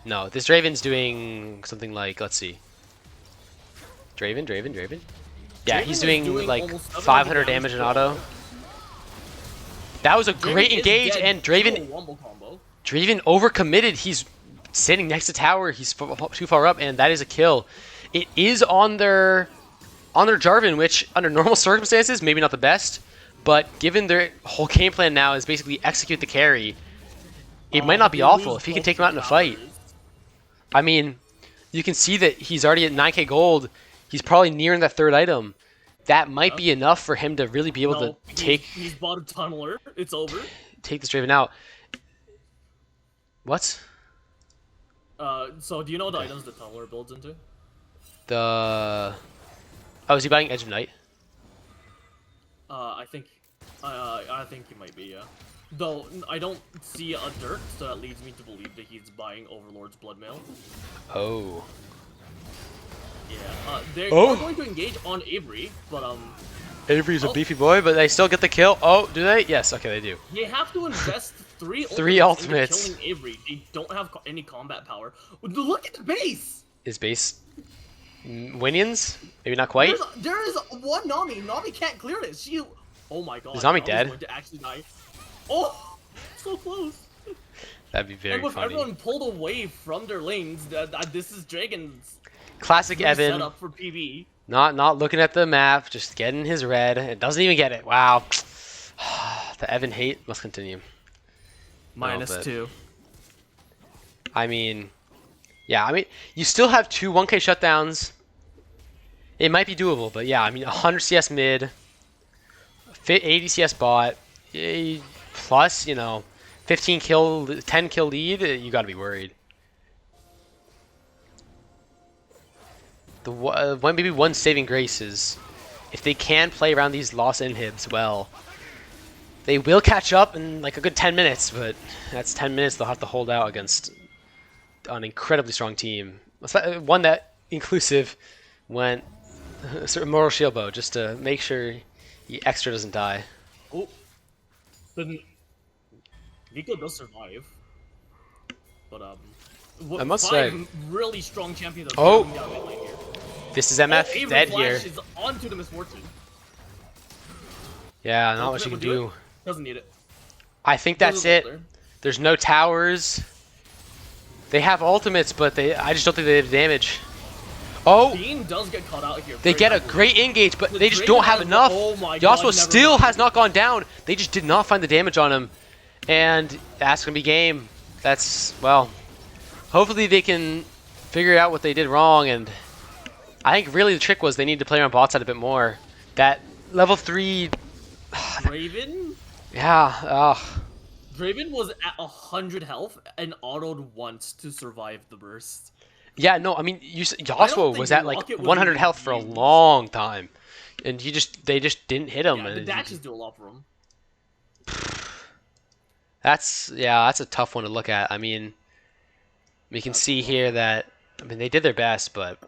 No, this Draven's doing something like, let's see. Draven? Yeah, Draven he's is doing like almost 500 damage in auto. That was a great Draven is engage, dead and to a Draven wombo combo. overcommitted. He's standing next to tower. He's too far up, and that is a kill. It is on their Jarvan, which under normal circumstances maybe not the best, but given their whole game plan now is basically execute the carry, it might not be They awful lose if he can both take him out in a towers. fight. I mean, you can see that he's already at 9k gold. He's probably nearing that 3rd item. That might be enough for him to really be able No, to take he's bought a tunneler. It's over. this Draven out. What? So do you know the items the tunneler builds into? Oh, is he buying Edge of Night? I think he might be, yeah. Though I don't see a dirt, so that leads me to believe that he's buying Overlord's Bloodmail. Oh. Yeah. They're Oh. going to engage on Avery, but Avery's Oh. a beefy boy, but they still get the kill. Oh, do they? Yes, okay, they do. they have to invest 3 Three ultimates. into killing Avery. They don't have any combat power. Look at the base. Is base Winions? Maybe not quite. There is one Nami. Nami can't clear this. She. Oh my god. Is Nami Nami's dead? going to actually die. Oh, so close. That'd be very And with funny. everyone pulled away from their lanes, this is Dragon's Classic Evan. setup for PB. Not looking at the map, just getting his red. It doesn't even get it. Wow. The Evan hate must continue. Minus bit. 2. I mean, yeah, I mean, you still have 2 1k shutdowns. It might be doable, but yeah, I mean, 100 CS mid, 80 CS bot, plus, 15 kill, 10 kill lead, you gotta be worried. Maybe one saving grace is if they can play around these lost inhibs well, they will catch up in like a good 10 minutes, but that's 10 minutes they'll have to hold out against an incredibly strong team. One that inclusive went sort of Mortal Shield Bow just to make sure he extra doesn't die. Oh. Then Nico does survive. But I must 5 say- really strong champions are Oh. going down mid lane here. This is MF Avery dead here. Flash is onto the Misfortune. Yeah, not much Ultimate you can would do. it. Doesn't need it. I think that's Doesn't it. matter. There's no towers. They have ultimates, but I just don't think they have damage. Oh, Bean does get caught out here. they very get a heavily. great engage, but The they just Draven don't have has- enough. oh my God, Yasuo never still mind. has not gone down. They just did not find the damage on him. And that's going to be game. That's, well, hopefully they can figure out what they did wrong. And I think really the trick was they need to play around bot side a bit more. That level 3, Draven? yeah, Draven was at 100 health and autoed once to survive the burst. yeah, no, I mean, Yasuo think was at like Rocket was 100 even health for a used. long time. And they just didn't hit him. Yeah, the and dashes do a lot for him. that's a tough one to look at. I mean, we can see here that they did their best, but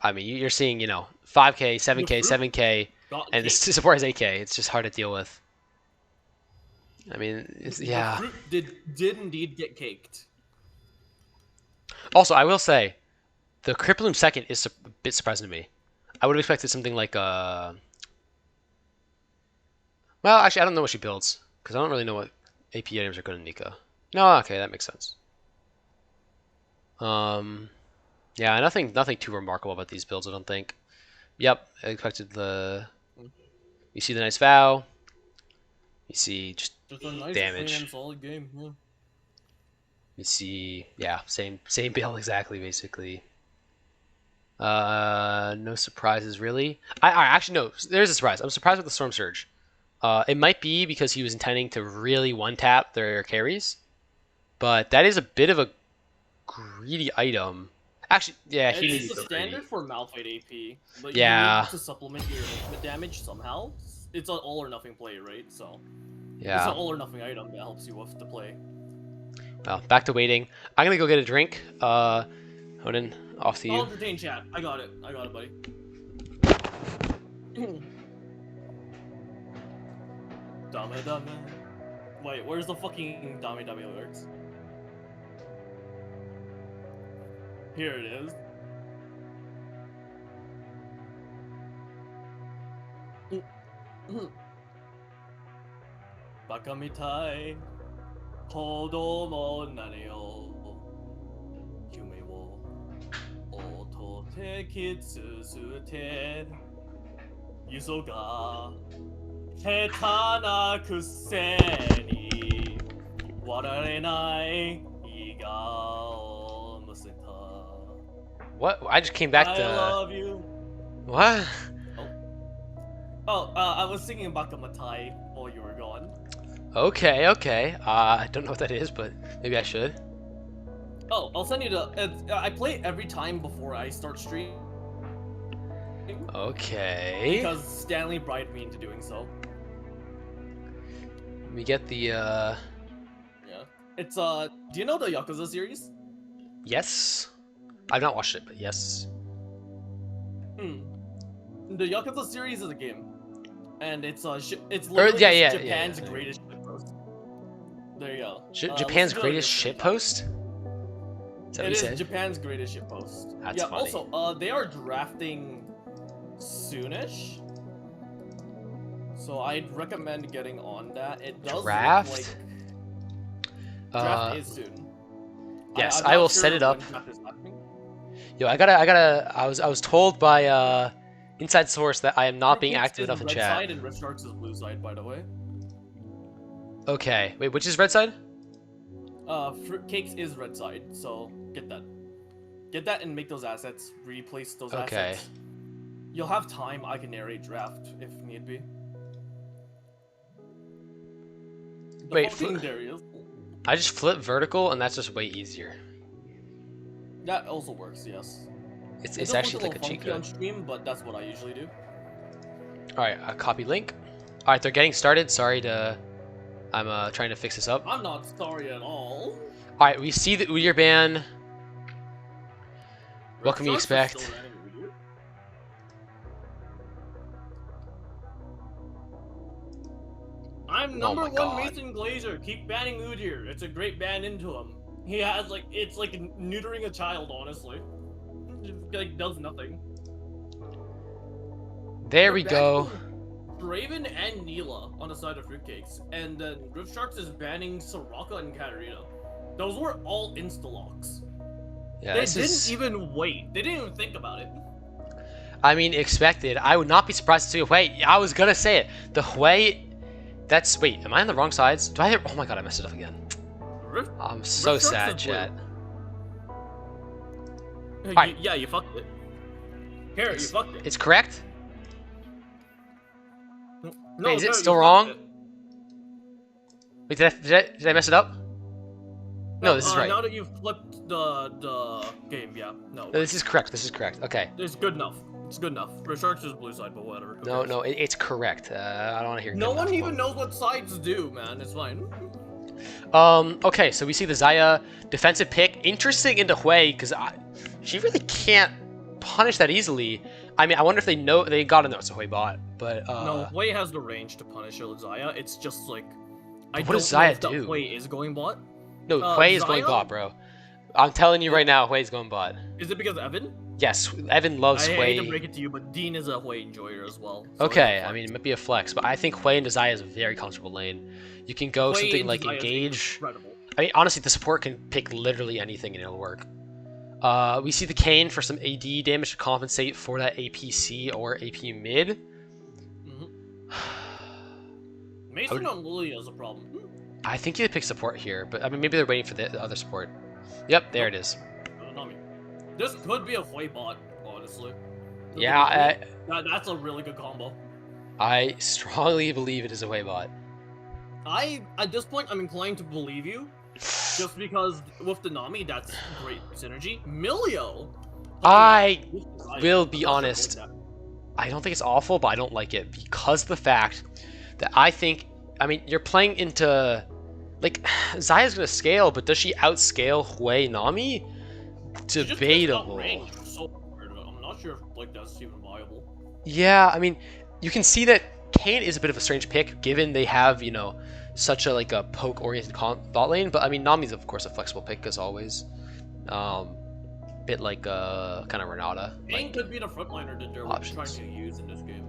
I mean, you're seeing 5k, 7k, 7k, Got and the caked. support has 8k. It's just hard to deal with. I mean, The yeah. fruit did indeed get caked. Also, I will say, the Cripploom second is a bit surprising to me. I would have expected something like well, actually, I don't know what she builds because I don't really know what AP items are good in Nika. No, okay, that makes sense. Yeah, nothing too remarkable about these builds, I don't think. Yep, I expected you see the nice vow. You see just Just a nice, damage. clean and solid game. Yeah. you see, yeah, same build exactly, basically. No surprises really. I actually no, there's a surprise. I'm surprised with the Storm Surge. It might be because he was intending to really one-tap their carries, but that is a bit of a greedy item. Actually, yeah, he needs It's to the go greedy. standard for Malphite AP, but Yeah. you need to supplement your ultimate damage somehow. It's an all or nothing play, right? So it's an Yeah. all or nothing item that helps you with the play. Well, back to waiting. I'm gonna go get a drink. Honan, off to I'll you. entertain chat. I got it, buddy. Dame dame. Wait, where's the fucking dame dame lyrics? Here it is. Baka mitai, kodomo nane yo, yume wo otote kitsuzute, yuso ga heta na kuse ni wararenai iga o museta. What? I just came back I to. love you. What? I was singing Baka Matai while you were gone. Okay, okay. I don't know what that is, but maybe I should. Oh, I'll send you the. I play it every time before I start streaming. Okay. Because Stanley bribed me into doing so. We get the. Yeah. It's Do you know the Yakuza series? Yes. I've not watched it, but yes. The Yakuza series is a game, and it's literally Japan's greatest shitpost. There you go. Japan's greatest shitpost? Is that what you said? Japan's greatest shitpost. That's yeah. funny. Also, they are drafting soonish, so I'd recommend getting on that. It does Draft? look like draft is soon. Yes, I'm I not will sure set it up. when draft is happening. Yo, I was told by inside source that I am not being Fruitcake's active enough in red chat. Side and Rift Sharks is blue side, by the way. Okay, wait, which is red side? Fruitcakes is red side, so get that. Get that and make those assets. Replace those assets. You'll have time. I can narrate draft if need be. Wait, there he is. I just flip vertical and that's just way easier. That also works, yes. It's actually like a cheat funky on code. stream, but that's what I usually do. Alright, copy link. Alright, they're getting started. Sorry to... I'm trying to fix this up. I'm not sorry at all. Alright, we see the Udyr ban. What can we expect? I'm number my one God. Mason Glazer. Keep banning Udyr. It's a great ban into him. He has it's like neutering a child, honestly. It does nothing. There we go. Draven and Neela on the side of Fruitcakes, and then Rift Sharks is banning Soraka and Katarina. Those were all insta-locks. Yeah, They didn't even wait. They didn't even think about it. I mean, expected. I would not be surprised to see a Hui. I was gonna say it. The Hui... That's... Wait, am I on the wrong sides? Do I hit... Oh my god, I messed it up again. I'm so Rift Sharks sad, is chat. Alright. Yeah, you fucked it. Here, you fucked it. It's correct? No, Wait, is it you still fucked wrong? it. Wait, did I mess it up? No, this is right. Now that you've flipped the game, yeah. No. No, this is correct. This is correct. Okay. It's good enough. It's good enough. Rift Sharks is blue side, but whatever. Who No, cares? no, it's correct. I don't want to hear. No good one enough, even knows what sides do, man. It's fine. Okay, so we see the Xayah defensive pick. Interesting into Hui, because she really can't punish that easily. I mean, I wonder if they know, they gotta know it's a Hui bot, but No, Hui has the range to punish Xayah. It's just like what does Xayah do? Hui is going bot. No, Hui is going Xayah? bot, bro. I'm telling you right now, Hui is going bot. Is it because of Evan? Yes, Evan loves I Hui. hate to break it to you, but Dean is a Hui enjoyer as well. So Okay, it's I fine. mean, it might be a flex, but I think Hui into Xayah is a very comfortable lane. You can go Hui something into like Xayah is engage. incredible. I mean, honestly, the support can pick literally anything and it'll work. We see the Kayn for some AD damage to compensate for that APC or AP mid. Mason on Lilia is a problem. I think you pick support here, but I mean, maybe they're waiting for the other support. Yep, there it is. This could be a Hui bot, honestly. Yeah, That's a really good combo. I strongly believe it is a Hui bot. At this point, I'm inclined to believe you. Just because with the Nami, that's great synergy. Milio! I will be honest. I don't think it's awful, but I don't like it because of the fact that I mean, you're playing into, like, Xayah's gonna scale, but does she outscale Hui Nami? Debatable. So I'm not sure if, like, that's even viable. Yeah, I mean, you can see that Kayn is a bit of a strange pick, given they have, you know, such a like a poke-oriented bot lane. But I mean, Nami's of course a flexible pick as always. Bit like kind of Renata. Kayn could be the frontliner that they're trying to use in this game.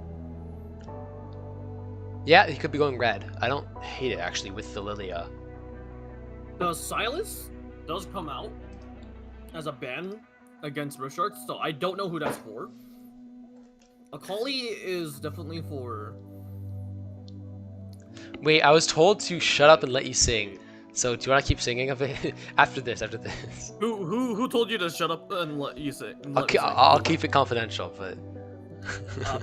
Yeah, he could be going red. I don't hate it actually with the Lilia. Silas does come out as a ban against Rift Sharks, so I don't know who that's for. Akali is definitely for... Wait, I was told to shut up and let you sing. So do you want to keep singing of it after this? Who told you to shut up and let you sing? I'll keep it confidential, but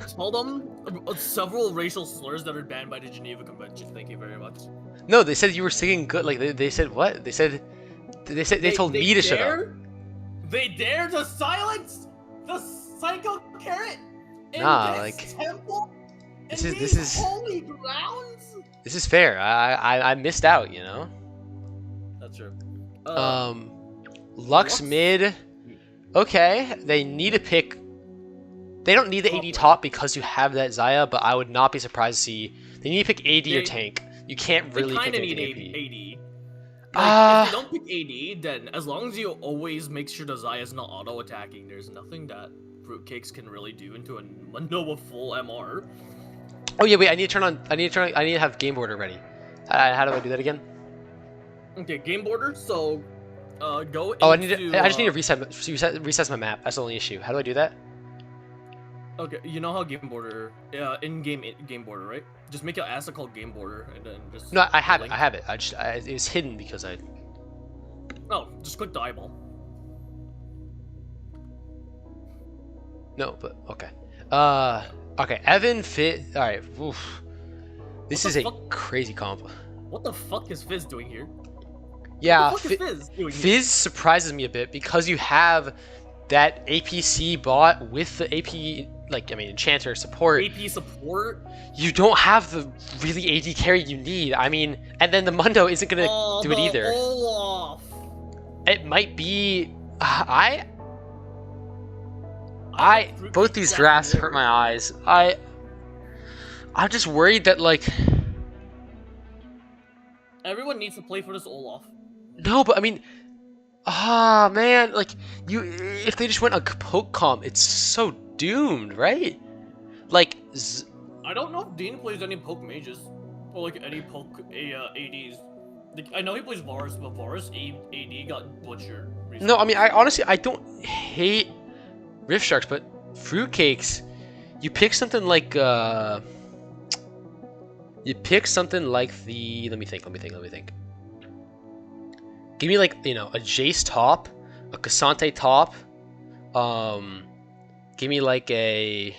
tell them several racial slurs that are banned by the Geneva Convention. Thank you very much. no, they said you were singing good. Like they said what? They told me to shut up. They dare to silence the psycho carrot in this temple. This is holy grounds. This is fair. I missed out, you know. That's true. Lux mid. Okay, they need to pick. They don't need the AD top because you have that Xayah, but I would not be surprised to see they need to pick AD or tank. You can't really pick need AD. Like, if you don't pick AD, then as long as you always make sure the Xayah is not auto-attacking, there's nothing that Fruitcakes can really do into a Mundo with full MR. Oh yeah, wait. I need to have game border ready. How do I do that again? Okay, game border. So, go. Oh, I just need to reset my map. That's the only issue. How do I do that? Okay, you know how game border, in-game game border, right? Just make an asset called game border, and then just. No, I have it. I have it. It was hidden because I. Oh, just click the eyeball. No, but okay. Okay, Evan Fit. All right. Oof. This is a crazy comp. What the fuck is Fizz doing here? Yeah, what the fuck is Fizz doing here? Fizz surprises me a bit because you have that APC bot with the AP, like I mean, Enchanter support. AP support. You don't have the really AD carry you need. I mean, and then the Mundo isn't gonna do it either. Olaf. It might be. Both these drafts hurt my eyes. I'm just worried that like. Everyone needs to play for this Olaf. No, but I mean, man, like if they just went a poke comp, it's so doomed, right? Like, I don't know if Dean plays any poke mages or like any poke ADs. Like, I know he plays Varus, but Varus AD got butchered recently. No, I mean, I don't hate Rift Sharks, but Fruitcakes, you pick something like the. Let me think. Give me like, you know, a Jace top, a Cassante top. Give me like a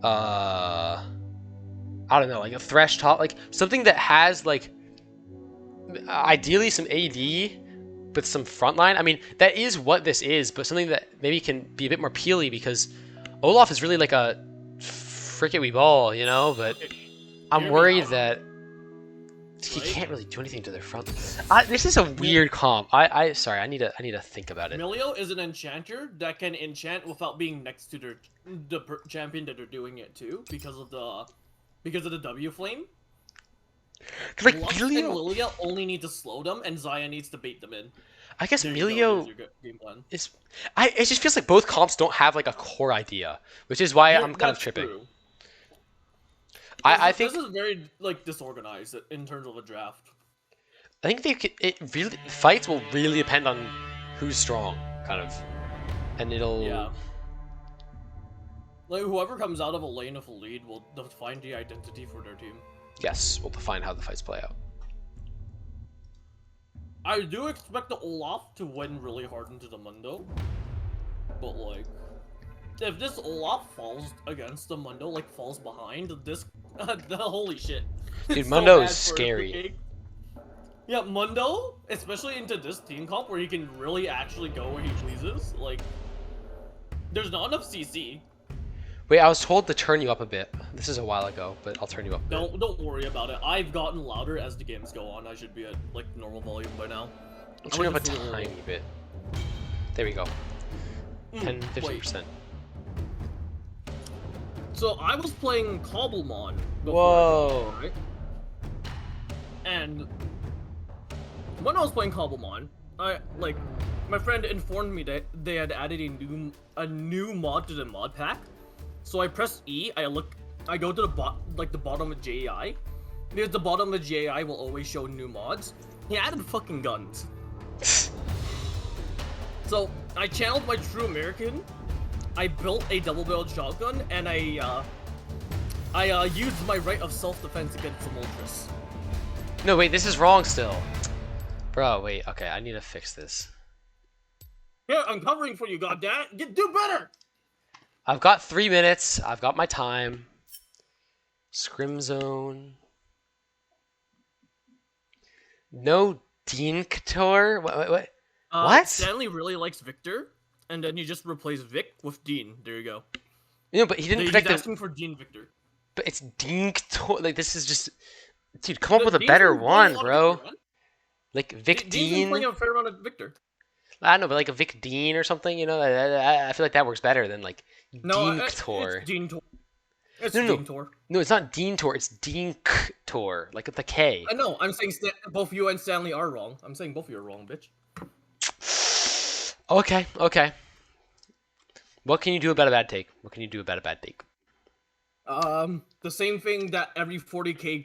I don't know, like a Thresh top, like something that has like ideally some AD but some frontline. I mean, that is what this is, but something that maybe can be a bit more peely because Olaf is really like a frickety ball, you know, but I'm worried that he can't really do anything to their front. This is a weird comp. Sorry, I need to think about it. Milio is an enchanter that can enchant without being next to the champion that they're doing it to because of the W flame. Like Lux Milio and Lilia only need to slow them, and Xayah needs to bait them in. I guess There Milio you go, game plan. is. It just feels like both comps don't have like a core idea, which is why I'm kind of tripping. True. I think this is very like disorganized in terms of a draft. I think fights will really depend on who's strong, kind of, and it'll. Yeah. Like whoever comes out of a lane of a lead will define the identity for their team. Yes, we'll define how the fights play out. I do expect the Olaf to win really hard into the Mundo, but like, if this Olaf falls against the Mundo, like falls behind, this, holy shit. Dude, It's Mundo so is bad for scary. Fruitcake. Yeah, Mundo, especially into this team comp where he can really actually go where he pleases, like, there's not enough CC. Wait, I was told to turn you up a bit. This is a while ago, but I'll turn you up a bit. Don't worry about it. I've gotten louder as the games go on. I should be at like normal volume by now. I'll turn you up a tiny bit. There we go. 10, 15%. So I was playing Cobblemon before, Whoa. right? And when I was playing Cobblemon, my friend informed me that they had added a new mod to the mod pack. So I press E, I go to the bottom of JAI, because the bottom of JAI will always show new mods. He added fucking guns. So I channeled my true American. I built a double-barreled shotgun, and I used my right of self-defense against the Moltres. No, wait, this is wrong still. Bro, wait, okay, I need to fix this. Here, I'm covering for you, goddammit! Do better! I've got 3 minutes. I've got my time. Scrim zone. No Dean Couture? What? What? Stanley really likes Victor, and then you just replace Vic with Dean. There you go. No, but he didn't He's protect asking for Dean Victor. But it's Dean Couture. Like, this is just... Dude, come up with a better one, bro. Like, Vic Dean's been Dean? playing a fair amount of Victor. I don't know, but like a Vic Dean or something, you know? I feel like that works better than, like, No, Dean Couture. it's Dean Tor. It's No, no. Dean Tor. No, it's not Dean Couture, it's Dean Couture, like with the K. I know, I'm saying both you and Stanley are wrong. I'm saying both of you are wrong, bitch. Okay, okay. What can you do about a bad take? What can you do about a bad take? The same thing that every 40k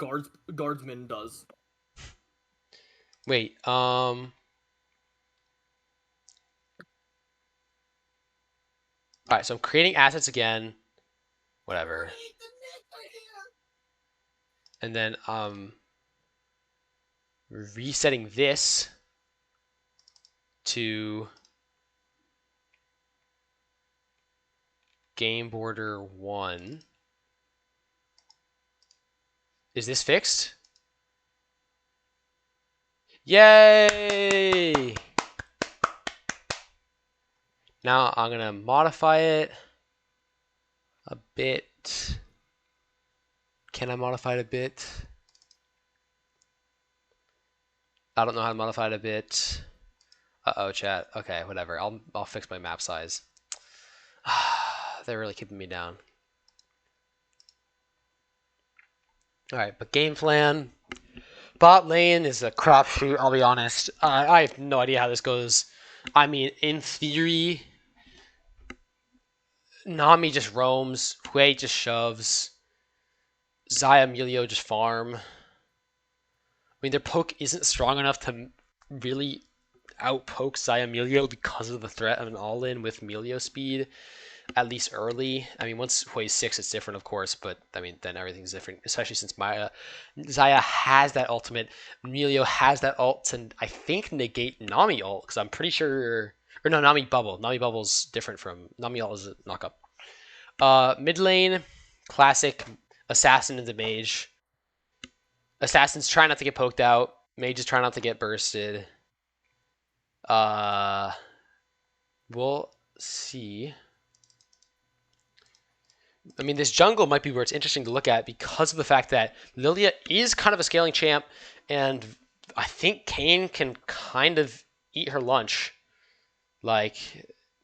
guardsman does. Wait, Alright, so I'm creating assets again. Whatever. And then, resetting this to game border 1. Is this fixed? Yay! Now I'm gonna modify it a bit. Can I modify it a bit? I don't know how to modify it a bit. Uh-oh, chat. Okay, whatever. I'll fix my map size. They're really keeping me down. Alright, but game plan. Bot lane is a crapshoot, I'll be honest. I have no idea how this goes. I mean, in theory, Nami just roams, Hui just shoves, Xayah Emilio just farm. I mean, their poke isn't strong enough to really outpoke Xayah Emilio because of the threat of an all-in with Emilio speed, at least early. I mean, once Hui's 6, it's different, of course, but I mean, then everything's different, especially since Xayah has that ultimate, Emilio has that ult, and I think negate Nami ult, because I'm pretty sure, or no, Nami bubble. Nami bubble's different from, Nami ult is a knock-up. Mid lane, classic, assassin into mage. Assassins try not to get poked out, mages try not to get bursted. We'll see. I mean, this jungle might be where it's interesting to look at because of the fact that Lilia is kind of a scaling champ, and I think Kayn can kind of eat her lunch. Like,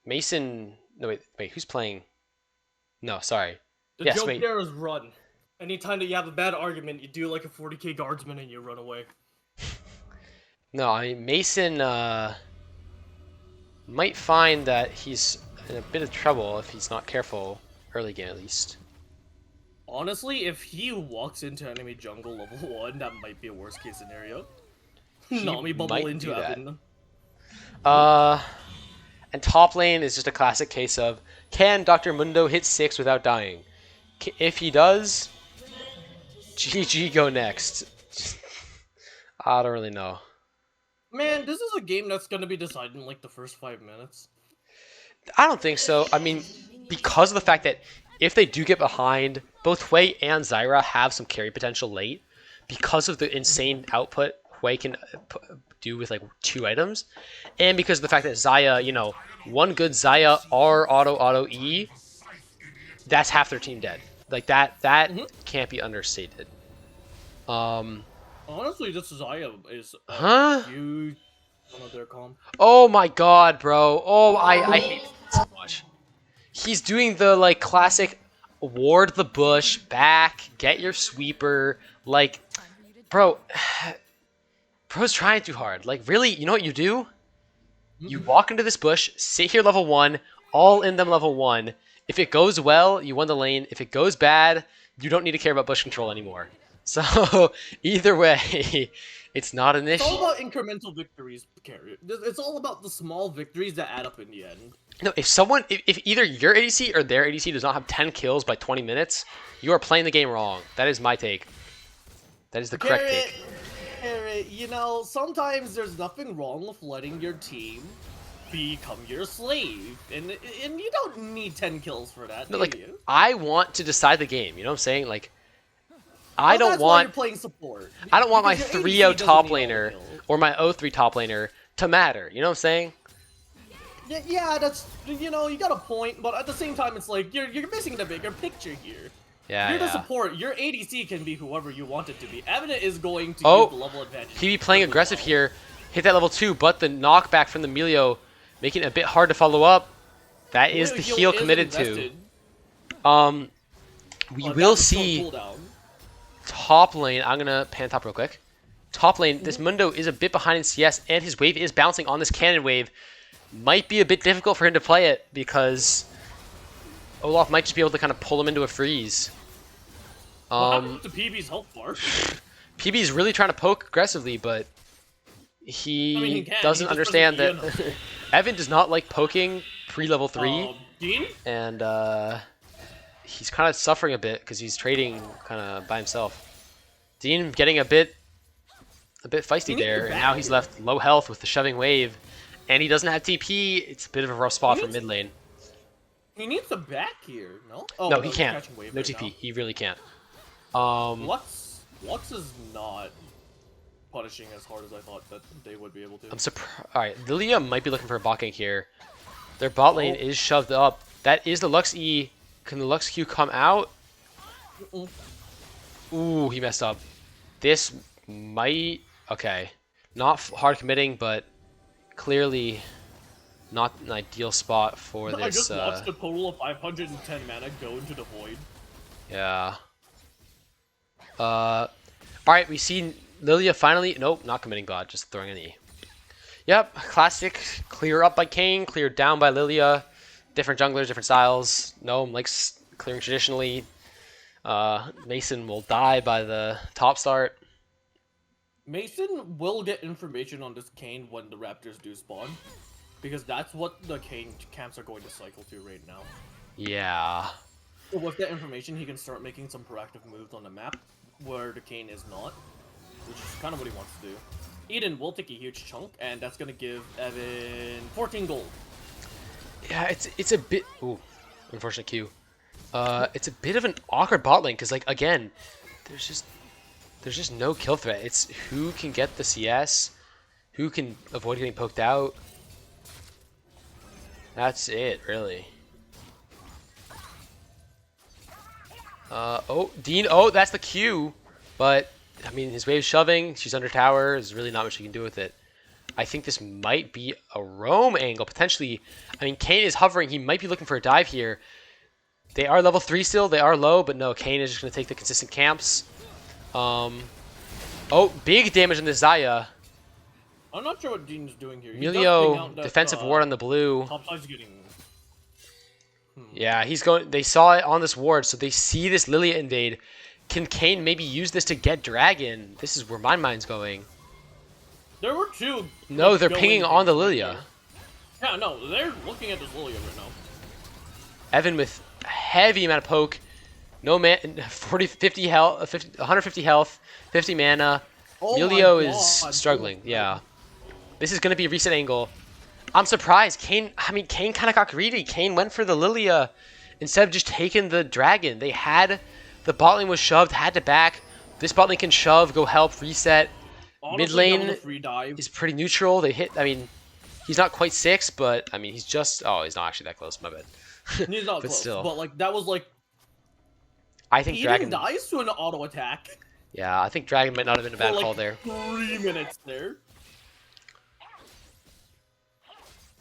Mason... No, wait, who's playing? No, sorry. The yes, joke wait. there is run. Anytime that you have a bad argument, you do like a 40k guardsman and you run away. No, I mean, Mason might find that he's in a bit of trouble if he's not careful early game, at least. Honestly, if he walks into enemy jungle level 1, that might be a worst case scenario. Nami bubble into heaven. And top lane is just a classic case of, can Dr. Mundo hit 6 without dying? If he does, GG go next. I don't really know. Man, this is a game that's going to be decided in like the first 5 minutes. I don't think so. I mean, because of the fact that if they do get behind, both Hui and Zyra have some carry potential late, because of the insane output Hui can do with like 2 items, and because of the fact that Xayah, you know, one good Xayah R auto E, that's half their team dead. Like that can't be understated. Honestly, this Xayah is huge one of their comp. Oh my god, bro. Oh, I hate it so much. He's doing the like classic ward the bush, back, get your sweeper. Like, bro, bro's trying too hard. Like, really, you know what you do? You walk into this bush, sit here level 1, all in them level 1. If it goes well, you won the lane. If it goes bad, you don't need to care about bush control anymore. So, either way, it's not an issue. It's all about incremental victories, Carrie. It's all about the small victories that add up in the end. No, if either your ADC or their ADC does not have 10 kills by 20 minutes, you are playing the game wrong. That is my take. That is the correct take. Carrie, you know, sometimes there's nothing wrong with letting your team become your slave, and you don't need 10 kills for that. No, do like, you? I want to decide the game. You know what I'm saying? Like, I Well, don't that's why want you're playing support. I don't want my Because your 3-0 ADC doesn't top need all the laner kills. or my 0-3 top laner to matter. You know what I'm saying? Yeah, that's, you know, you got a point, but at the same time, it's like you're missing the bigger picture here. Yeah, You're the yeah. support. Your ADC can be whoever you want it to be. Evan is going to Oh, use the level advantage. PB playing aggressive here. Hit that level 2, but the knockback from the Melio making it a bit hard to follow up. That is the heal committed to. We will see top lane. I'm gonna pan top real quick. Top lane, this Mundo is a bit behind in CS, and his wave is bouncing on this cannon wave. Might be a bit difficult for him to play it because Olaf might just be able to kind of pull him into a freeze. What happened to PB's health bar? PB is really trying to poke aggressively, but he doesn't understand that Evan does not like poking pre-level 3. Dean? And he's kind of suffering a bit because he's trading kind of by himself. Dean getting a bit feisty there, and now he's left low health with the shoving wave, and he doesn't have TP. It's a bit of a rough spot for mid lane. He needs a back here, no? Oh, No, he can't. Wave No right TP. now. He really can't. Lux is not punishing as hard as I thought that they would be able to. I'm surprised. All right, Lilia might be looking for a bot gank here. Their bot lane is shoved up. That is the Lux E. Can the Lux Q come out? Ooh, he messed up. This might... Okay. Not hard committing, but clearly not an ideal spot for this. I just watched a total of 510 mana go into the void. Yeah. Alright, we see Lilia finally... Nope, not committing bot, just throwing an E. Yep, classic. Clear up by Kayn, cleared down by Lilia. Different junglers, different styles. Gnome likes clearing traditionally. Mason will die by the top start. Mason will get information on this Kayn when the Raptors do spawn. Because that's what the Kayn camps are going to cycle to right now. Yeah. So with that information, he can start making some proactive moves on the map where the Kayn is not. Which is kind of what he wants to do. Eden will take a huge chunk, and that's going to give Evan 14 gold. Yeah, it's a bit... Ooh, unfortunate Q. It's a bit of an awkward bot lane, because, like, again, there's just no kill threat. It's who can get the CS, who can avoid getting poked out. That's it, really. Oh, Dean, oh, that's the Q. But, I mean, his wave's shoving, she's under tower, there's really not much you can do with it. I think this might be a roam angle, potentially. I mean, Kayn is hovering, he might be looking for a dive here. They are level 3 still, they are low, but no, Kayn is just going to take the consistent camps. Oh, big damage on this Xayah. I'm not sure what Dean's doing here. Emilio, defensive ward on the blue. Topside's getting... Yeah, he's going. They saw it on this ward, so they see this Lilia invade. Can Kayn maybe use this to get Dragon? This is where my mind's going. There were two. No, they're pinging on the Lilia. Yeah, no, they're looking at this Lilia right now. Evan with a heavy amount of poke. No man, 50 health, 150 health, 50 mana. Emilio is struggling. Yeah. This is going to be a reset angle. I'm surprised. Kayn kind of got greedy. Kayn went for the Lilia instead of just taking the Dragon. They had... The bot lane was shoved, had to back. This bot lane can shove, go help, reset. Mid lane is pretty neutral. They hit... I mean, he's not quite 6, but... I mean, he's just... Oh, he's not actually that close. My bad. He's not but close, still. but, like, that was, like... I think Dragon... dies to an auto attack. Yeah, I think Dragon might not have been a bad like call there. 3 minutes there.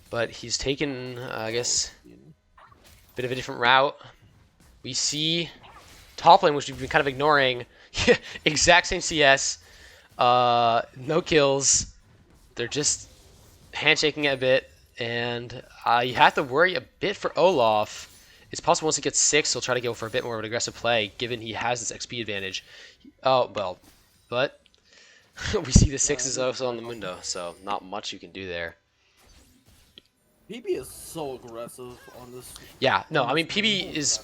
But he's taken, I guess, a bit of a different route. We see top lane, which we've been kind of ignoring. Exact same CS. No kills. They're just handshaking it a bit. And you have to worry a bit for Olaf. It's possible once he gets 6, he'll try to go for a bit more of an aggressive play, given he has this XP advantage. Oh, well. But we see the 6 is also on the Mundo, so not much you can do there. PB is so aggressive on this. Yeah, no, I mean, PB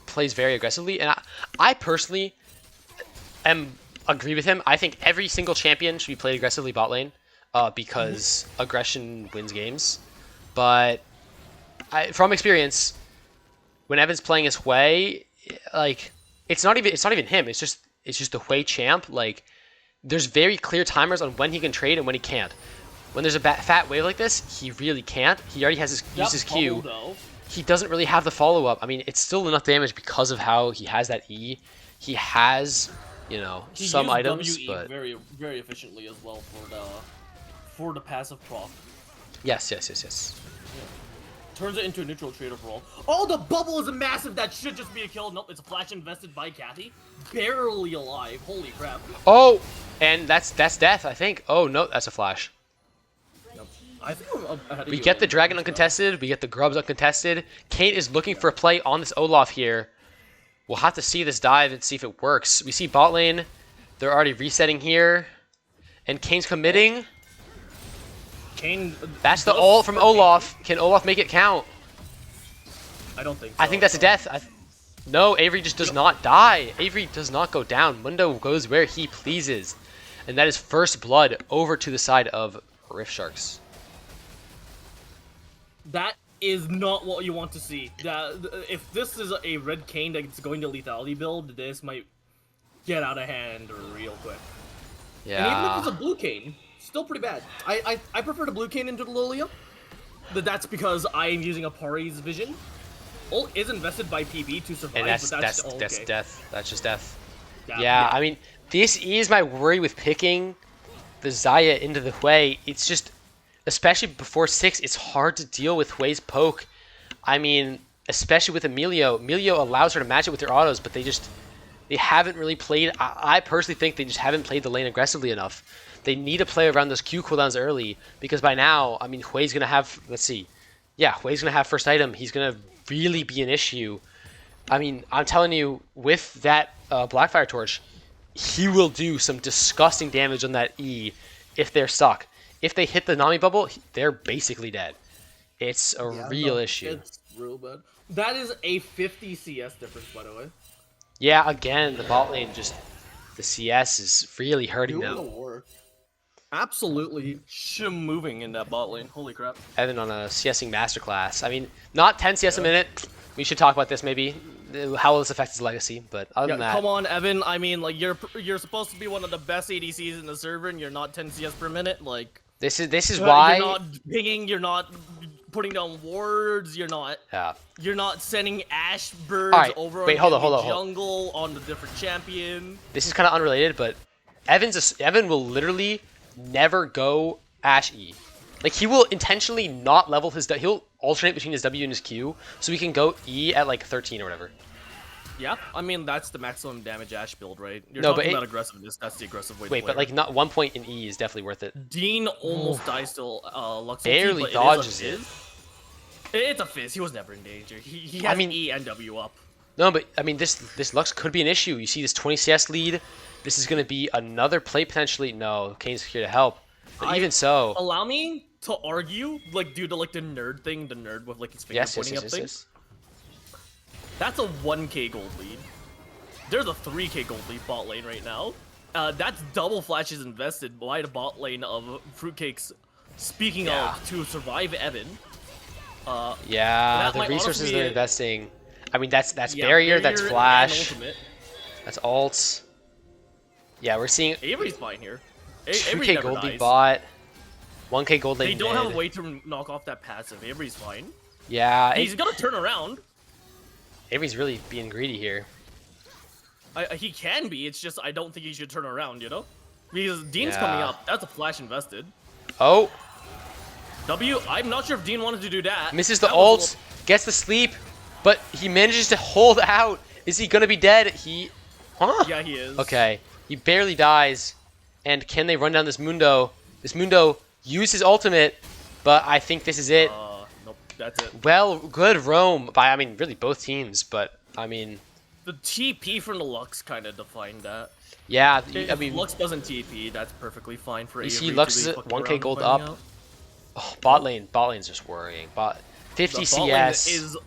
plays very aggressively, and I personally agree with him. I think every single champion should be played aggressively bot lane, because aggression wins games. But from experience, when Evan's playing his Hui, like it's not even him. It's just the Hui champ. Like there's very clear timers on when he can trade and when he can't. When there's a fat wave like this, he really can't. He already has used his Q. He doesn't really have the follow-up. I mean, it's still enough damage because of how he has that E. He has, you know, some items, WE but very, very efficiently as well for the passive proc. yes. Turns it into a neutral trade overall. Oh, the bubble is massive. That should just be a kill. Nope, it's a flash invested by Kathy. Barely alive. Holy crap. Oh, and that's death, I think. Oh no, that's a flash. I think I'm ahead of We you get the a little dragon bit, uncontested. We get the grubs uncontested. Kate is looking for a play on this Olaf here. We'll have to see this dive and see if it works. We see bot lane. They're already resetting here. And Kane's committing. Kane. That's the ult from Olaf. Can Olaf make it count? I don't think so. I think that's a death. No, Avery just does not die. Avery does not go down. Mundo goes where he pleases. And that is first blood over to the side of Rift Sharks. That is not what you want to see. If this is a red Kane that's going to lethality build, this might get out of hand real quick. Yeah. And even if it's a blue Kane, still pretty bad. I prefer the blue Kane into the Lilia. But that's because I'm using a Pari's vision. Ult is invested by PB to survive, And that's but that's okay. death. That's just death. Yeah, I mean, this is my worry with picking the Xayah into the Hui. It's just, especially before 6, it's hard to deal with Hui's poke. I mean, especially with Emilio. Emilio allows her to match it with her autos, but they haven't really played. I personally think they just haven't played the lane aggressively enough. They need to play around those Q cooldowns early, because by now, I mean, Hui's going to have, let's see. Yeah, Hui's going to have first item. He's going to really be an issue. I mean, I'm telling you, with that Blackfire Torch, he will do some disgusting damage on that E if they're stuck. If they hit the Nami bubble, they're basically dead. It's a real issue. It's real bad. That is a 50 CS difference, by the way. Yeah, again, the bot lane just, the CS is really hurting Doing the them. work. Absolutely moving in that bot lane. Holy crap. Evan on a CSing masterclass. I mean, not 10 CS a minute. We should talk about this maybe. How will this affect his legacy? But other than that, Come on, Evan. I mean, like you're supposed to be one of the best ADCs in the server, and you're not 10 CS per minute. Like this is why you're not pinging. You're not putting down wards. You're not. Yeah. You're not sending Ash birds over wait, on hold the on. jungle on the different champion. This is kind of unrelated, but Evan will literally never go Ashe E. Like, he will intentionally not level his... He'll alternate between his W and his Q, so he can go E at, like, 13 or whatever. Yeah, I mean, that's the maximum damage Ashe build, right? You're No, talking but about aggressiveness. That's the aggressive way to Wait, play but, like, not 1 point in E is definitely worth it. Dean almost dies to Lux ulti, Barely but dodges it. It's a fizz. He was never in danger. He has E and W up. No, but, I mean, this Lux could be an issue. You see this 20 CS lead. This is going to be another play, potentially. No, Kane's here to help. But even so... Allow me to argue, like, due to, like, the nerd thing, the nerd with, like, his finger pointing up things. That's a 1k gold lead. There's a 3k gold lead bot lane right now. That's double flashes invested by the bot lane of Fruitcakes. Speaking of, to survive Evan. Yeah, the resources they're investing. I mean, that's barrier, that's flash, that's ults. Yeah, we're seeing... Avery's fine here. 2k gold lead bot, 1k gold lane They don't mid. have a way to knock off that passive. Avery's fine. Yeah. He's gonna turn around. Avery's really being greedy here. He can be, it's just I don't think he should turn around, you know? Because Dean's coming up. That's a flash invested. Oh. I'm not sure if Dean wanted to do that. Misses the ult, gets the sleep. But he manages to hold out. Is he gonna be dead? Huh? Yeah, he is. Okay. He barely dies. And can they run down this Mundo? This Mundo used his ultimate, but I think this is it. Nope, that's it. Well, good roam by, I mean, really both teams, but I mean, The TP from the Lux kind of defined that. yeah. If I mean, Lux doesn't TP, that's perfectly fine for you Avery see to Lux be is at fucking 1k around gold and finding up. out. Oh, bot lane's just worrying. 50 The bot lane CS. is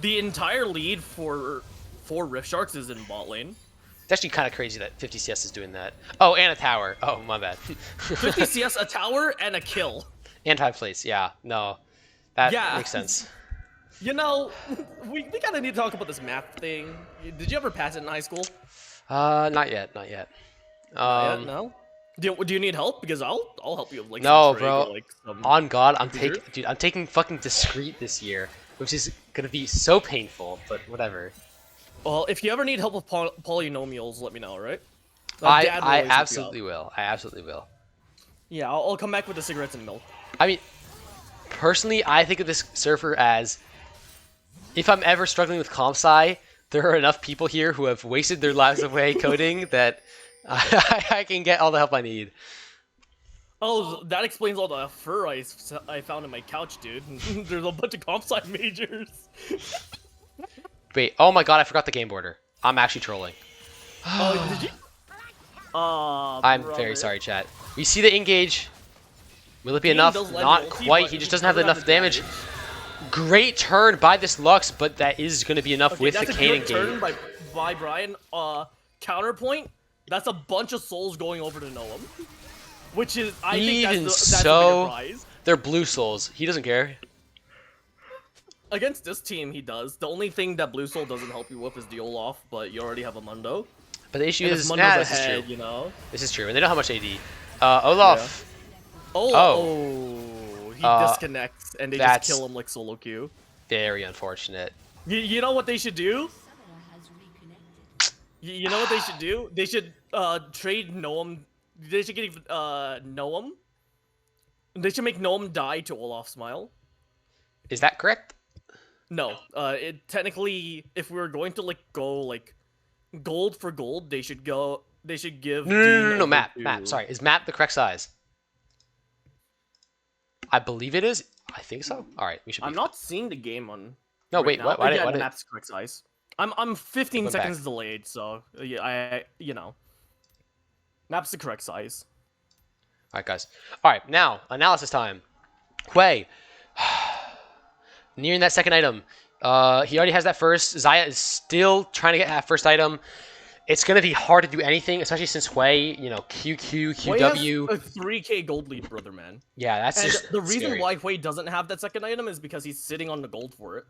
the entire lead for Rift Sharks is in bot lane. It's actually kind of crazy that 50 CS is doing that. Oh, and a tower. Oh, my bad. 50 CS, a tower, and a kill. And high place. Yeah, no, that Yeah. makes sense. You know, we kind of need to talk about this map thing. Did you ever pass it in high school? Not yet, not yet. Not yet, no. Do you need help? Because I'll help you with like No, some trig bro. or, like, some... On God, Integer? I'm taking fucking discreet this year, which is gonna be so painful. But whatever. Well, if you ever need help with polynomials, let me know, right? Dad will I always help you absolutely out. will. I absolutely will. Yeah, I'll come back with the cigarettes and milk. I mean, personally, I think of this server as if I'm ever struggling with comp sci, there are enough people here who have wasted their lives away coding that I can get all the help I need. Oh, that explains all the fur I found in my couch, dude. There's a bunch of comp sci majors. Wait, oh my God, I forgot the game border. I'm actually trolling. Oh, did you? I'm very sorry, chat. We see the engage. Will it be Kane enough? does let Not ulti, quite. but He he just doesn't have doesn't have enough the damage. Great turn by this Lux, but that is going to be enough Okay, with the that's a Kane good turn engage. by Brian. Counterpoint. That's a bunch of souls going over to Noam. Which is, I think Even that's the so, bigger prize. they're blue souls. He doesn't care. Against this team, he does. The only thing that Blue Soul doesn't help you with is the Olaf, but you already have a Mundo. But the issue And if is, Mundo's this is ahead, true. you know? This is true, and they don't have much AD. Olaf. Oh, he disconnects, and they just that's- kill him like solo queue. Very unfortunate. You know what they should do? You know what they should do? They should trade Noam. They should give Noam. They should make Noam die to Olaf Smile. Is that correct? No, it technically, if we were going to like go like gold for gold, they should go. They should give. No, Dean over map. to- Sorry, is map the correct size? I believe it is. I think so. All right, we should. Be I'm not seeing the game on. No, right wait. now. What? Why Yeah, did? the map's correct size. I'm 15 went back. seconds delayed, so yeah, you know. Map's the correct size. All right, guys. All right, now analysis time. Hui, nearing that second item. He already has that first. Zaya is still trying to get that first item. It's gonna be hard to do anything, especially since Hui, you know, QQ, Hui has QW. a 3K gold lead, brother man. Yeah, that's And just the reason scary. why Hui doesn't have that second item is because he's sitting on the gold for it.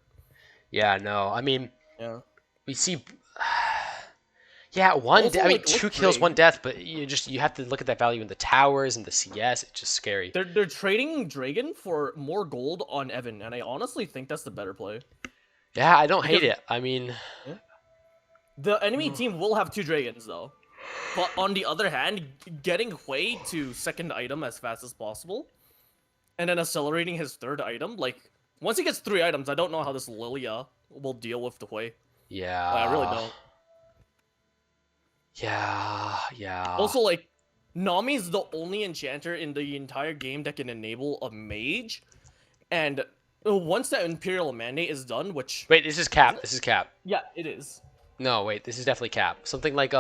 Yeah, no. I mean, Yeah. we see. Yeah, one. Also, I mean, like, 2 look kills, great. 1 death, but you have to look at that value in the towers and the CS. It's just scary. They're trading Dragon for more gold on Evan, and I honestly think that's the better play. Yeah, I don't hate Because- it. I mean, The enemy team will have 2 Dragons though. But on the other hand, getting Hui to second item as fast as possible, and then accelerating his third item, like once he gets 3 items, I don't know how this Lilia will deal with the Hui. yeah. I really don't. Yeah. Also, like, Nami's the only enchanter in the entire game that can enable a mage, and once that Imperial Mandate is done, which... Wait, this is cap. This is cap. Yeah, it is. No, wait, this is definitely cap. Something like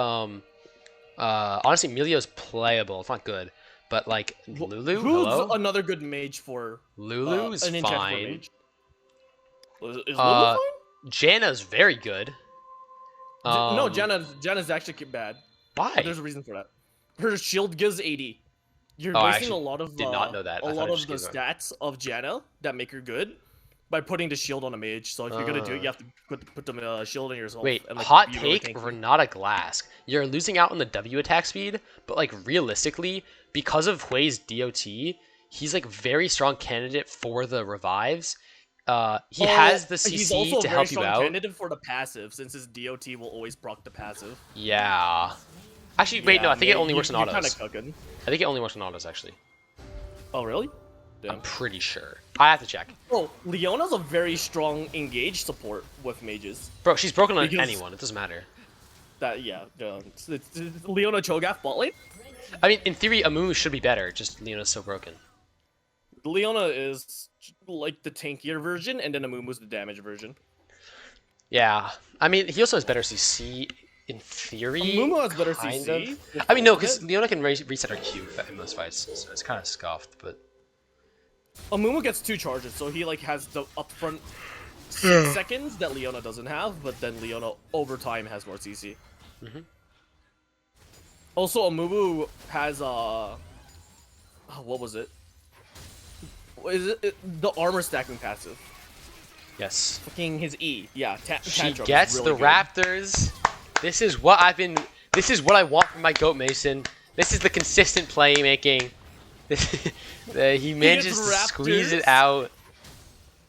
honestly, Emilio's playable. It's not good, but like Lulu. Who's Hello. another good mage for Lulu's an enchanter for a fine. mage? Is Lulu fine? Janna's very good. No, Janna's actually bad. Why? There's a reason for that. Her shield gives 80. You're Oh, I basing a actually lot of did not know that. I a thought lot it of just the gives her- stats of Janna that make her good by putting the shield on a mage. So if you're gonna do it, you have to put the shield on yourself. Wait, and, like, hot be really take, tanky. Renata Glass. You're losing out on the W attack speed, but like realistically, because of Hui's DOT, he's like very strong candidate for the revives. He has the He's CC also a to very help you strong out. candidate for the passive, since his DOT will always proc the passive. Yeah. Actually, wait, no, I think it only works on You're autos. kind of cooking. I think it only works on autos, actually. Oh really? Damn. I'm pretty sure. I have to check. Oh, Leona's a very strong engaged support with mages. Bro, she's broken on Because- anyone. It doesn't matter. It's Leona Cho'Gath bot lane. I mean, in theory, Amumu should be better. Just Leona's so broken. Leona is like the tankier version, and then Amumu's the damage version. Yeah. I mean, he also has better CC in theory. Amumu has better kind CC. of. with I mean, no, both of because it. Leona can reset her Q in most fights, so it's kind of scoffed, but... Amumu gets 2 charges, so he like has the upfront 6 seconds that Leona doesn't have, but then Leona over time has more CC. Mhm. Also, Amumu has what was it? Is it the armor stacking passive? Yes. Fucking his E. Yeah, She Tantrum is gets really the good. Raptors. This is what I've been... This is what I want from my GOAT Mason. This is the consistent playmaking. He manages to squeeze it Raptors. out.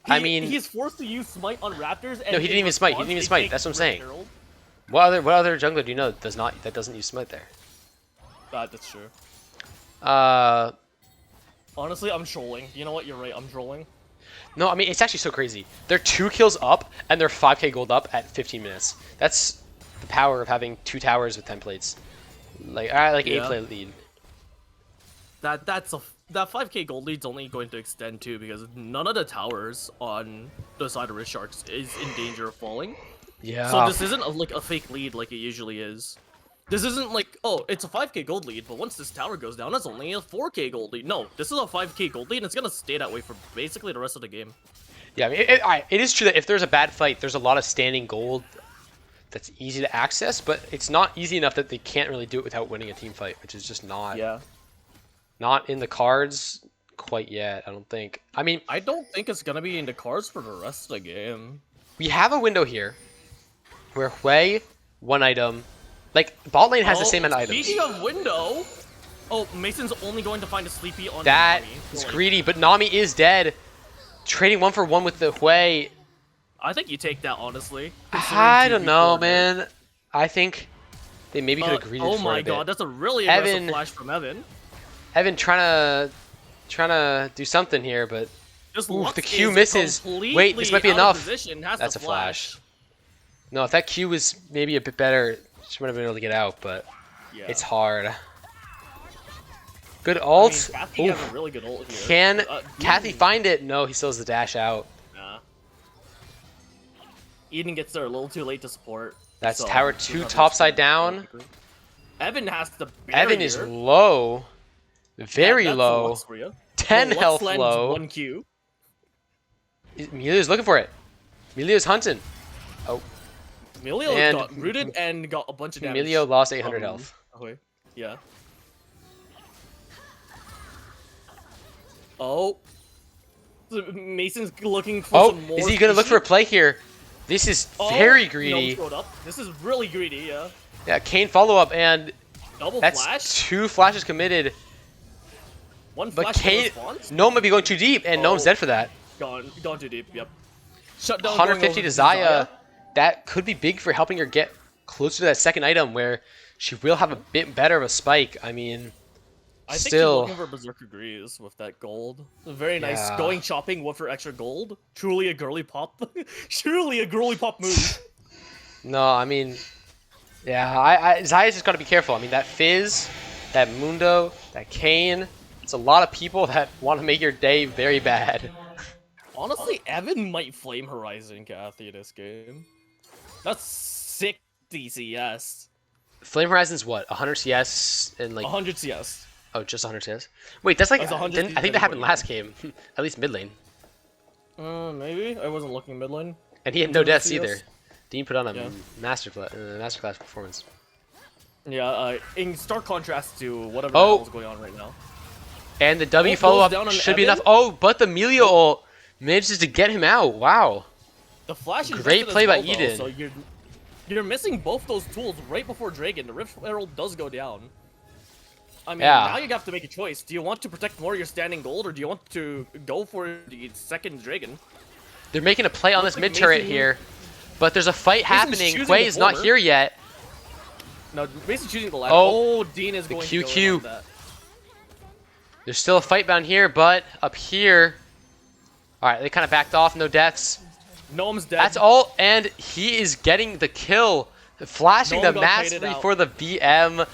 I He- mean... he's forced to use smite on Raptors. And No, he didn't in even smite. He didn't even response, smite. they take That's what I'm Rift saying. Herald. What other jungler do you know that doesn't use smite there? That's true. Uh... Honestly, I'm trolling. You know what? You're right. I'm trolling. No, I mean, it's actually so crazy. They're 2 kills up, and they're 5k gold up at 15 minutes. That's the power of having 2 towers with 10 plates. Like, Yeah. 8 plate lead. That 5k gold lead's only going to extend too because none of the towers on the side of Rift Sharks is in danger of falling. Yeah. So this isn't like a fake lead like it usually is. This isn't like, oh, it's a 5k gold lead, but once this tower goes down, it's only a 4k gold lead. No, this is a 5k gold lead, and it's gonna stay that way for basically the rest of the game. Yeah, I mean, alright, it is true that if there's a bad fight, there's a lot of standing gold that's easy to access, but it's not easy enough that they can't really do it without winning a team fight, which is just not in the cards quite yet, I don't think. I mean, I don't think it's gonna be in the cards for the rest of the game. we have a window here where Hui, 1 item, like, bot lane has the same amount of items. Speaking of window, oh, Mason's only going to find a sleepy on That Nami. is Like, greedy, but Nami is dead. Trading 1 for 1 with the Hui. I think you take that honestly. considering I don't know, 2v4 man. I think they maybe could have greeted Oh for my a bit. god, that's a really aggressive Evan- flash from Evan. Evan trying to do something here, but Just oof, Lux the Q is misses. Wait, this might be completely out of enough. position, has That's to a flash. No, if that Q was maybe a bit better, she might have been able to get out, but Yeah. it's hard. Good I mean, ult. Kathy Oof. has a really good ult here. Can Kathy Eden- find it? No, he still has the dash out. Nah. Eden gets there a little too late to support. That's so tower he's 2 not topside gonna down. Evan has the Evan is barrier. low. Very That's a low. Lux for you. 10 Lux health lands low. 1 Q. Emilio's looking for it. Emilio's hunting. Oh, Emilio And- got rooted and got a bunch of damage. Emilio lost 800 from health. Ahoy. Yeah. Oh. So Mason's looking for Oh, some more. is he going to look for a species. play here? This is Oh, very no, greedy. showed up. This is really greedy, yeah. Yeah, Kane follow-up, and Double that's flash. 2 flashes committed. One But flash Kane, response. Gnome might be going too deep, and Gnome's Oh. dead for that. Gone too deep, yep. Shut down 150 going to over Zaya. That could be big for helping her get closer to that second item, where she will have a bit better of a spike. I mean, I think she's still... looking for Berserker Greaves with that gold. Very nice. Yeah. Going shopping with her extra gold. Truly a girly pop. Truly a girly pop move. No, I mean, yeah, Zaya's just got to be careful. I mean, that Fizz, that Mundo, that Kane, it's a lot of people that want to make your day very bad. Honestly, Evan might flame Horizon Kathy this game. That's sick DCS. Flame Horizon's what? 100 CS and like 100 CS. oh, just 100 CS. Wait, that's like That's 100 I think that happened last game, at least mid lane. Maybe? I wasn't looking mid lane. And he had no 100 deaths CS? either. Dean put on a Yeah. masterclass performance. Yeah, in stark contrast to whatever Oh. the hell is going on right now. And the W Ult follow goes down up on should be Evan? enough. Oh, but the Melio ult manages to get him out. Wow. The flash is Great invested play as by well, though, Eden. so you're missing both those tools right before Dragon. The Rift Herald does go down. I mean, Yeah. now you have to make a choice. Do you want to protect more of your standing gold, or do you want to go for the second Dragon? They're making a play on Looks this like mid turret Mason- here, but there's a fight happening. choosing Hui the is not former. here yet. No, basically choosing the latter. Oh, Oh, Dean is the going QQ. to go in on that. There's still a fight down here, but up here... Alright, they kind of backed off, no deaths. Gnome's dead. That's all, and he is getting the kill. Flashing Gnome the got traded mastery out. for the BM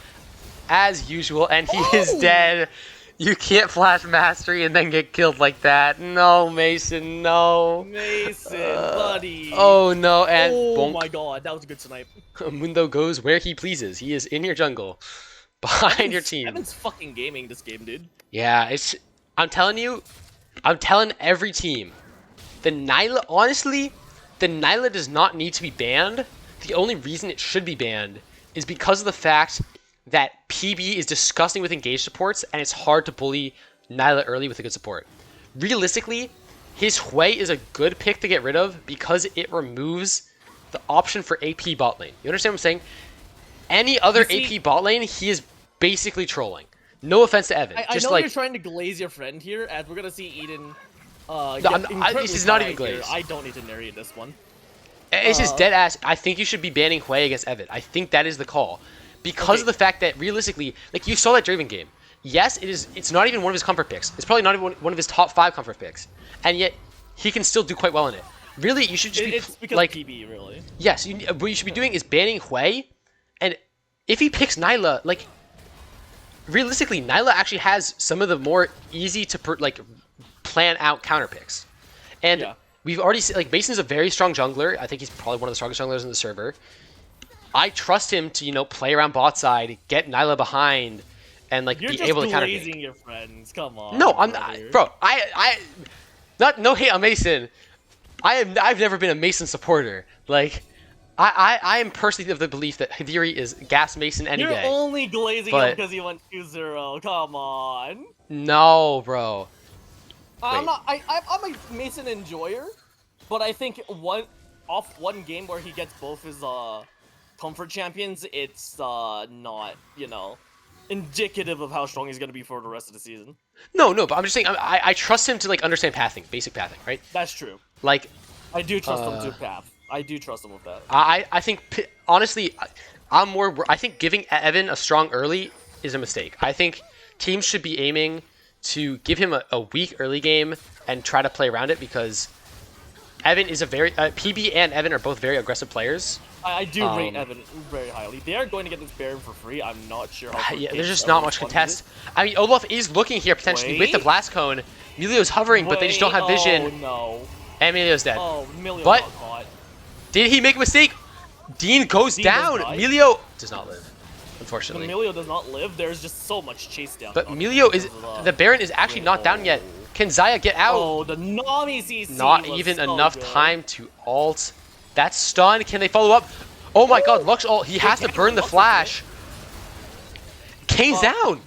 as usual, and he is dead. You can't flash mastery and then get killed like that. No, Mason, no. Mason, buddy. Oh no, and Oh bonk. my god, that was a good snipe. Mundo goes where he pleases. He is in your jungle, behind your team. Evan's fucking gaming this game, dude. Yeah, it's. I'm telling you, I'm telling every team, the Nyla. Honestly, the Nyla does not need to be banned. The only reason it should be banned is because of the fact that PB is disgusting with engaged supports, and it's hard to bully Nyla early with a good support. Realistically, his Hui is a good pick to get rid of because it removes the option for AP bot lane. You understand what I'm saying? Any other AP bot lane, he is basically trolling. No offense to Evan. I just know like, you're trying to glaze your friend here, as we're gonna see Eden. this is not even glazed. I don't need to narrate this one. It's just dead ass. I think you should be banning Hui against Evan. I think that is the call. Because of the fact that realistically, like you saw that Draven game. Yes, it's not even one of his comfort picks. It's probably not even one of his top 5 comfort picks. And yet, he can still do quite well in it. Really, you should just be It's because like, PB, really. yes, what you should be doing is banning Hui. And if he picks Nyla, like, realistically, Nyla actually has some of the more easy to plan out counter picks. And Yeah. we've already seen, like, Mason's a very strong jungler. I think he's probably one of the strongest junglers in the server. I trust him to, play around bot side, get Nyla behind, and like You're be just able to counter glazing pick. your friends. Come on. No, I'm brother. not, bro. No hate on Mason. I've never been a Mason supporter. Like, I am personally of the belief that Hidiri is gas Mason any You're day. only glazing But- him because he went 2-0. Come on. No, bro. I'm Wait. not. I'm a Mason enjoyer, but I think one game where he gets both his comfort champions, it's not indicative of how strong he's gonna be for the rest of the season. No, but I'm just saying I trust him to like understand pathing, basic pathing, right? That's true. Like, I do trust him to path. I do trust him with that. I think honestly, I think giving Evan a strong early is a mistake. I think teams should be aiming to give him a weak early game and try to play around it because Evan is a very PB and Evan are both very aggressive players. I do rate Evan very highly. They are going to get this Baron for free. I'm not sure how. Yeah, there's just not much contest. I mean, Olaf is looking here potentially with the blast cone. Emilio's hovering, but they just don't have vision. Oh no. And Emilio's dead. Oh, Emilio But- got caught. Did he make a mistake? Dean goes Dean does down. die. Emilio does not live, unfortunately. Emilio does not live. There's just so much chase down. But Emilio is the Baron is actually not down yet. Can Zaya get out? Oh, the Nami CC. Not was even so enough good. time to ult. That's stun. Can they follow up? Oh my god, Lux ult. He has to can't burn the Lux ult flash. Kane's down.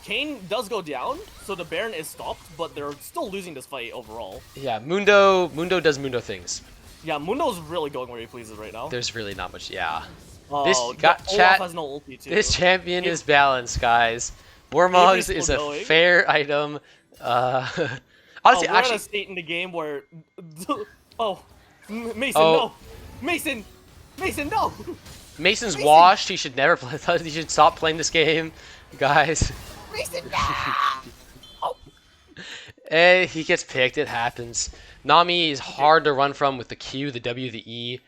Kane does go down, so the Baron is stopped, but they're still losing this fight overall. Yeah, Mundo does Mundo things. Yeah, Mundo's really going where he pleases right now. There's really not much. Yeah. Oh, this got Olaf chat. has no ulti too. This champion is balanced, guys. Warmogs still is a going. fair item. Honestly, we're at actually, a state in the game where, Mason, Oh. no, Mason, no. Mason's washed. He should never play. He should stop playing this game, guys. Mason, no. Eh, he gets picked. It happens. Nami is hard to run from with the Q, the W, the E.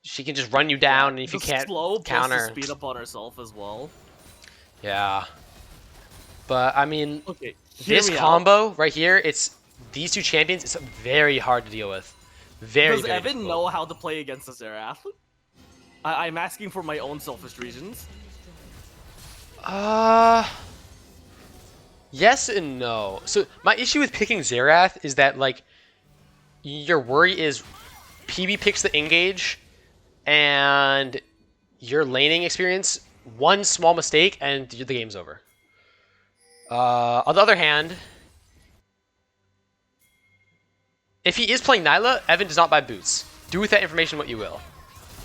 She can just run you down, and if you The can't slow plus counter, the speed up on herself as well. yeah. But I mean, Okay, hear this me out. combo right here, it's these two champions. It's very hard to deal with. Very, Does very Evan difficult. know how to play against a Xerath? I'm asking for my own selfish reasons. Yes and no. So my issue with picking Xerath is that like your worry is PB picks the engage and your laning experience, one small mistake and the game's over. On the other hand, if he is playing Nyla, Evan does not buy boots. Do with that information what you will.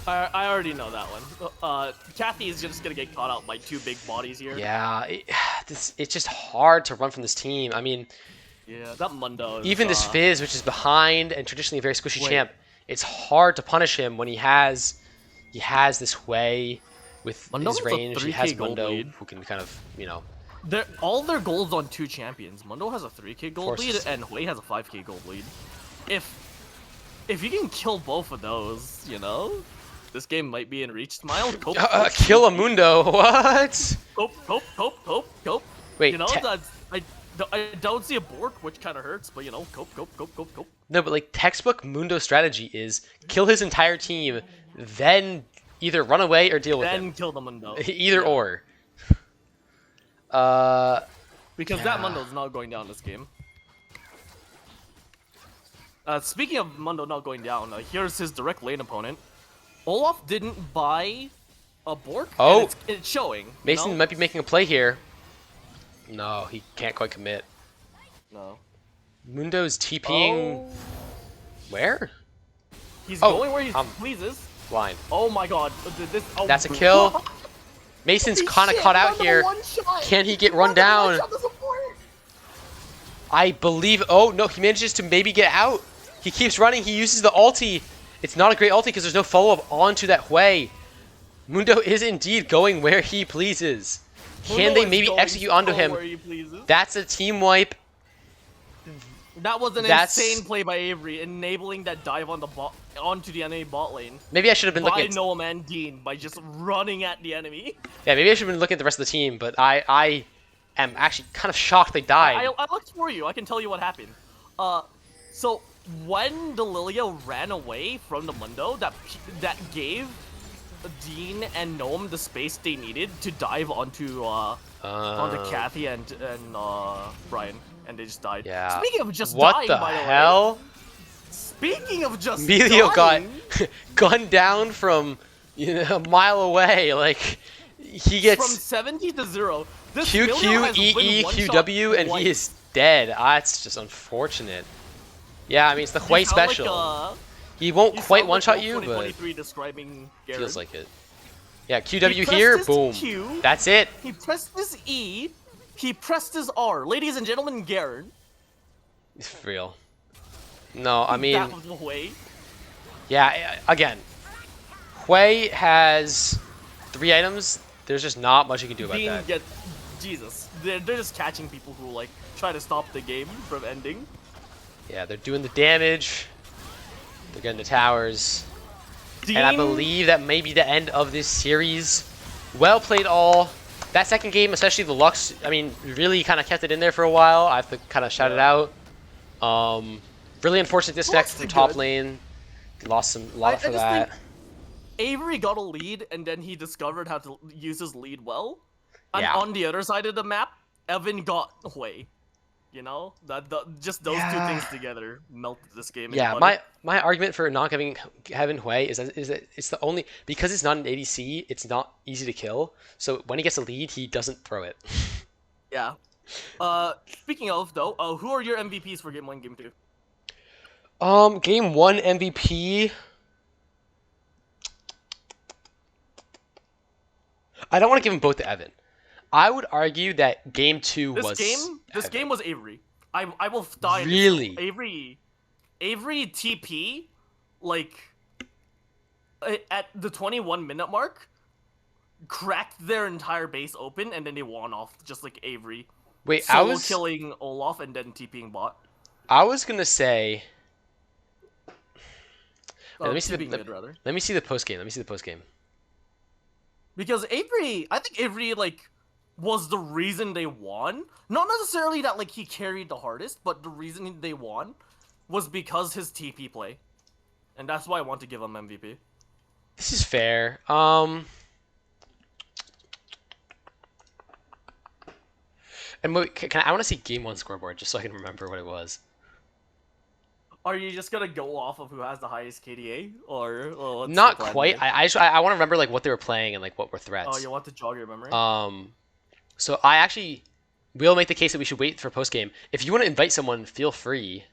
I already know that one. Kathy is just gonna get caught out by two big bodies here. Yeah, it's just hard to run from this team. I mean, Yeah, that Mundo. Is, even this Fizz, which is behind and traditionally a very squishy Wait. champ, it's hard to punish him when he has this way with Mundo his has a range. He has 3K gold Mundo lead. who can kind of, all their goals on 2 champions. Mundo has a 3k gold lead, Forces. and Hui has a 5k gold lead. If you can kill both of those, you know, this game might be in reach. Smile, cope, Kill a Mundo. What? cope. Wait. You know, I don't see a bork, which kind of hurts, but you know, cope. No, but like textbook Mundo strategy is kill his entire team, then either run away or deal with him. Then kill the Mundo. Either Yeah. or. Because that Mundo's not going down this game. Speaking of Mundo not going down, here's his direct lane opponent. Olaf didn't buy a bork. Oh. And it's showing. you Mason know? might be making a play here. No, he can't quite commit. No. Mundo's TPing. Oh. Where? He's Oh, going where he um, pleases. Blind. Oh my god. Oh, That's a kill. Mason's kind of caught out here. Can he get run down? I believe. Oh no, he manages to maybe get out. He keeps running. He uses the ulti. It's not a great ulti because there's no follow-up onto that Hui. Mundo is indeed going where he pleases. Can they maybe execute onto him? That's a team wipe. That was an That's- insane play by Avery, enabling that dive on the onto the enemy bot lane. Maybe I should have been By looking at. Noam and Dean by just running at the enemy. Yeah, maybe I should have been looking at the rest of the team. But I am actually kind of shocked they died. I looked for you. I can tell you what happened. So when Delilia ran away from the Mundo, that gave Dean and Gnome the space they needed to dive onto Kathy and Brian, and they just died. Yeah. Speaking of just What dying, the by the way. hell? Speaking of just Emilio got dying, gunned down from a mile away. Like he from gets 70 to 0. This Q Emilio Q has E win E one Q shot W and twice. he is dead. That's just unfortunate. Yeah, I mean it's the Hui You sound like, special. He won't you quite sound one like shot Wolf you, but 2023 describing Garen. feels like it. Yeah, QW He here, pressed his boom. Q. That's it. He pressed his E. He pressed his R. Ladies and gentlemen, Garen. It's real. No, I mean, That was the way. yeah. Again, Hui has 3 items. There's just not much you can do about that. Jesus. They're just catching people who like try to stop the game from ending. Yeah, they're doing the damage. They're getting the towers. Dean, And I believe that may be the end of this series. Well played all. That second game, especially the Lux, I mean, really kind of kept it in there for a while. I have to kind of shout it out. Really unfortunate disconnect Lux from did top good. lane. Lost a lot for I just that. think Avery got a lead, and then he discovered how to use his lead well. And Yeah. on the other side of the map, Evan got Hui. You know, just those two things together melted this game. Yeah, into butter. my argument for not giving Heaven Hui is that it's the only, because it's not an ADC, it's not easy to kill. So when he gets a lead, he doesn't throw it. Yeah. Speaking of though, who are your MVPs for Game 1, Game 2? Game 1 MVP. I don't want to give them both to Evan. I would argue that Game 2 This was game Evan. was Avery. I will die. Really? Avery TP, like at the 21-minute mark, cracked their entire base open, and then they won off just like Avery. Wait, Solo killing Olaf and then TPing bot. I was gonna say. Wait, let me see TPing the mid, rather. let me see the post game. Let me see the post game. Because Avery, I think Avery like was the reason they won. Not necessarily that like he carried the hardest, but the reason they won was because his TP play, and that's why I want to give him MVP. This is fair. And wait, I want to see Game 1 scoreboard just so I can remember what it was. Are you just gonna go off of who has the highest KDA, or what's Not the plan quite. here? I want to remember like what they were playing and like what were threats. Oh, you want to jog your memory? So I actually will make the case that we should wait for post game. If you want to invite someone, feel free.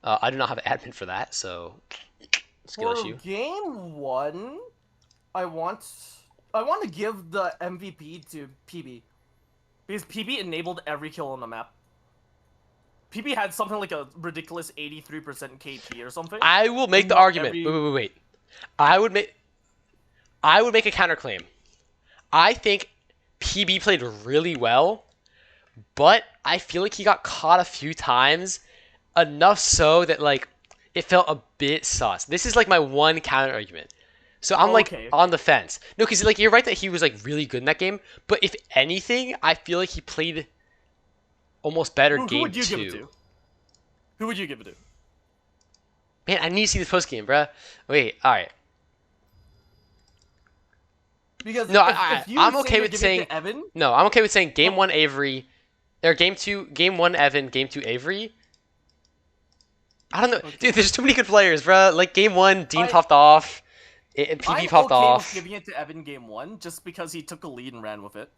I do not have an admin for that, so skill For issue. Game 1, I want to give the MVP to PB. Because PB enabled every kill on the map. PB had something like a ridiculous 83% KP or something. I will make the Not argument. every- Wait. I would make a counterclaim. I think PB played really well, but I feel like he got caught a few times, enough so that like it felt a bit sus. This is like my one counter argument. So I'm like Okay. on the fence. No, because like you're right that he was like really good in that game, but if anything, I feel like he played almost better Who game would you give it two. to? Who would you give it to? Man, I need to see this post game, bruh. Wait, all right. Because No, if you I'm say okay you're with giving saying it to Evan, no. I'm okay with saying game one Avery, or game one Evan, game two Avery. I don't know, dude. There's too many good players, bruh. Like game one, Dean popped off, and PB I'm popped okay off. with giving it to Evan game one just because he took a lead and ran with it.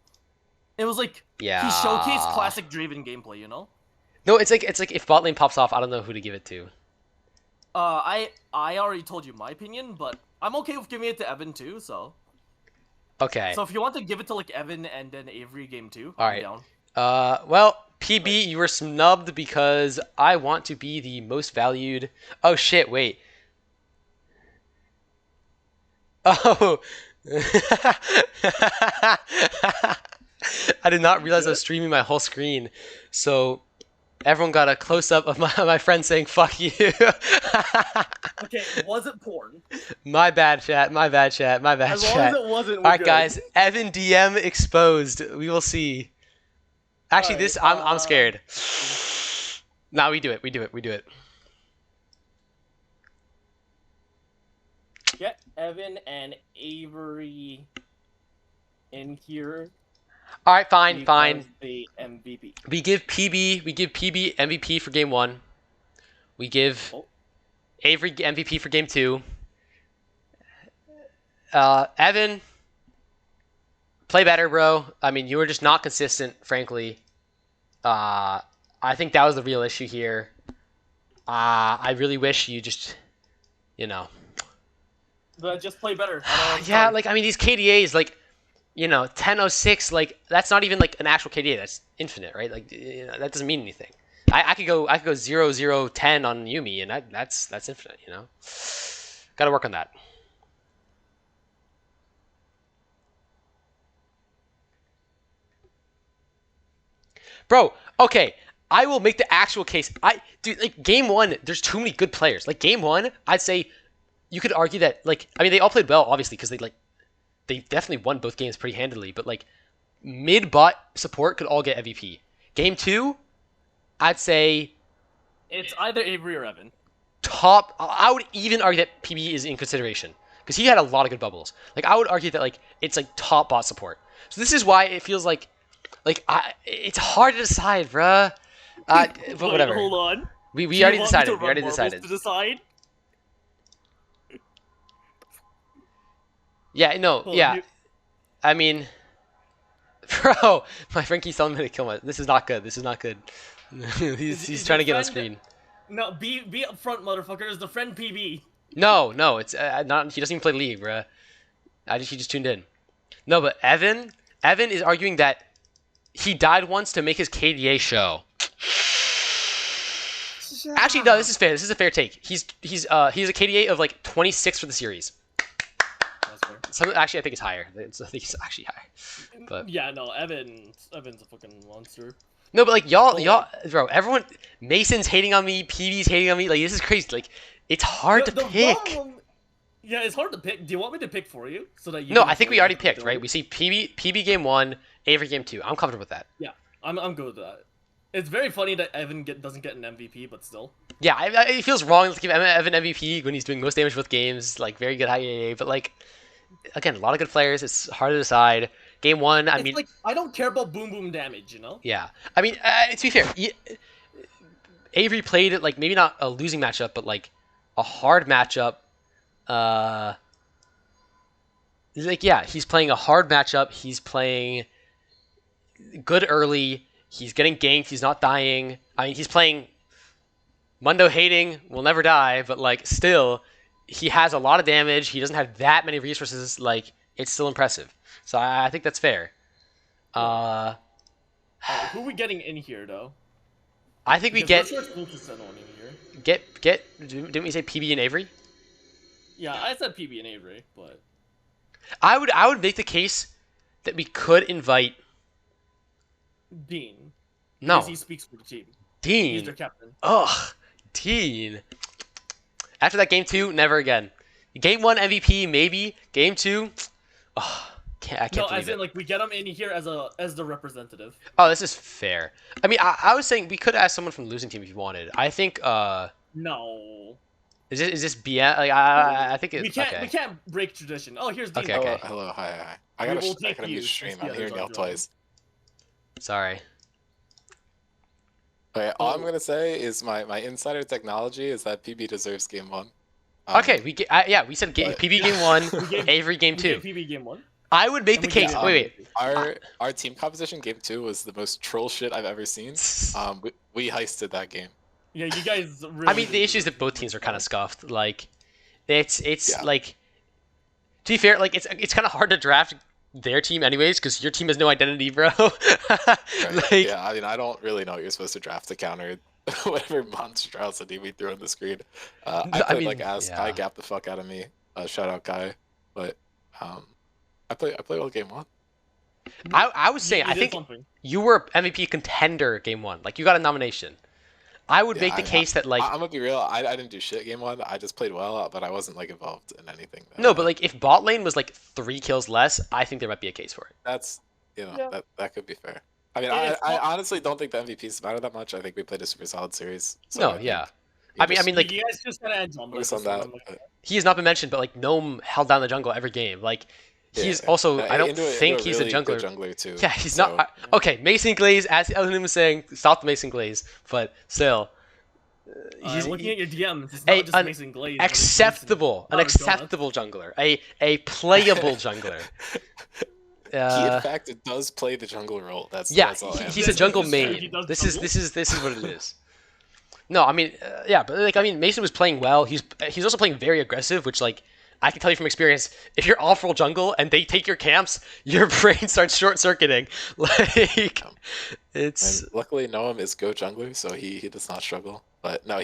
It was like Yeah. he showcased classic Draven gameplay, you know. No, it's like if bot lane pops off, I don't know who to give it to. I already told you my opinion, but I'm okay with giving it to Evan too. So Okay. if you want to give it to like Evan and then Avery game two, All I'm right. down. Well, PB, you were snubbed because I want to be the most valued. Oh shit! Wait. Oh. I did not realize I was streaming my whole screen, so everyone got a close up of my friend saying "fuck you." Okay, was it porn? My bad, chat. My bad, chat. My bad, As long chat. as it wasn't. All right, guys. Evan DM exposed. We will see. Actually, Alright, I'm scared. Nah, we do it. We do it. We do it. Get Evan and Avery in here. All right, fine, fine. The MVP. We give PB MVP for game one. We give Avery MVP for game two. Evan, play better, bro. I mean, you were just not consistent, frankly. I think that was the real issue here. I really wish you just, you know. But just play better. Yeah, like, I mean, these KDAs, like, you know, 10:06, like, that's not even, like, an actual KDA. That's infinite, right? Like, you know, that doesn't mean anything. I could go 0-0-10 on Yumi, and that's infinite, you know? Gotta work on that. Bro, okay, I will make the actual case. Dude, like, game one, there's too many good players. Like, game one, I'd say you could argue that, like, I mean, they all played well, obviously, because they definitely won both games pretty handily, but, like, mid-bot support could all get MVP. Game two, I'd say It's either Avery or Evan. top. I would even argue that PB is in consideration because he had a lot of good bubbles. Like, I would argue that, like, it's like top bot support. So this is why it feels like it's hard to decide, bruh. But whatever. Hold on. We already decided. We already decided. To decide. Yeah. No. Yeah. I mean, bro, my friend keeps telling me to kill my. This is not good. This is not good. he's trying to get on the screen. No, be up front, motherfucker. Is the friend PB? No, it's not. He doesn't even play League, bruh. He just tuned in. No, but Evan is arguing that he died once to make his KDA show. Actually, no, this is fair. This is a fair take. He's a KDA of like 26 for the series. That's fair. Actually, I think it's higher. I think it's actually higher. But yeah, no, Evan's a fucking monster. no, but like y'all, bro, everyone, Mason's hating on me, PB's hating on me. Like, this is crazy. Like, it's hard to pick. Yeah, it's hard to pick. Do you want me to pick for you so that you? No, I think we already picked, right? We see PB game one, Avery game two. I'm comfortable with that. Yeah, I'm good with that. It's very funny that Evan doesn't get an MVP, but still. Yeah, it feels wrong to give Evan MVP when he's doing most damage with games. Like, very good high AA, but like, again, a lot of good players. It's hard to decide. Game one, I mean, like, I don't care about boom boom damage, you know? Yeah, I mean, to be fair, Avery played it like maybe not a losing matchup, but like a hard matchup. Like, yeah, he's playing a hard matchup. He's playing good early. He's getting ganked. He's not dying. I mean, he's playing Mundo hating, will never die, but like still, he has a lot of damage. He doesn't have that many resources. Like, it's still impressive. So I think that's fair. Who are we getting in here, though? I think Because we didn't we say PB and Avery? Yeah, I said PB and Avery, but I would make the case that we could invite. Dean. No, Because he speaks for the team. He's their Dean. captain. Ugh, Dean. After that game 2, never again. Game 1 MVP maybe. Game 2, oh, I can't No, believe as it. in like we get him in here as the representative. Oh, this is fair. I mean, I was saying we could ask someone from the losing team if you wanted. I think. No. Is this BS? Like I think it's okay. We can't break tradition. Oh, here's Dean. Okay, okay. Hello, hi. We I will gotta take you mute stream. since the I'm hearing others y'all are joining. twice. Sorry. Okay, all I'm gonna say is my insider technology is that PB deserves game 1. Okay, we said PB game 1, gave- Avery game We 2. gave PB game 1. I would make And the we case. gave Wait. Our team composition game 2 was the most troll shit I've ever seen. We heisted that game. Yeah, you guys really. I mean, the issue is that both teams are kind of scuffed. Like, it's Yeah. like, to be fair, like it's kind of hard to draft their team anyways because your team has no identity, bro. Right? Like, Yeah, I mean, I don't really know what you're supposed to draft to counter whatever monstrosity we threw on the screen. I played mean, like ass. yeah. Kai gapped the fuck out of me. Shout out Kai. But I played all game 1. I was saying, You I did think something. you were MVP contender game 1. Like, you got a nomination. I would make the case that like I'm gonna be real. I didn't do shit game 1. I just played well, but I wasn't like involved in anything. no, but like if bot lane was like 3 kills less, I think there might be a case for it. That's Yeah. that could be fair. I mean, Yeah, I it's honestly don't think the MVPs matter that much. I think we played a super solid series. So No, I think yeah. you I mean, like You guys just kind of edge on focus on that. but- he has not been mentioned, but like Gnome held down the jungle every game. Like he's yeah. also I don't Into think a he's really a good jungler. jungler too. Yeah, he's so- not. Okay, Mason Glaze, as Elton was saying, stop the Mason Glaze, but still, he's looking at your DMs. It's a- not just an Mason Glaze. but it's acceptable, an Mason- acceptable jungler, a playable jungler. He in fact does play the jungle role. That's all I am. he's a jungle This is true, main. he does This is jungle. what it is. No, I mean, yeah, but like I mean, Mason was playing well. He's also playing very aggressive, which like I can tell you from experience. If you're off roll jungle and they take your camps, your brain starts short circuiting. Like it's And luckily Noam is go jungler, so he does not struggle. But no,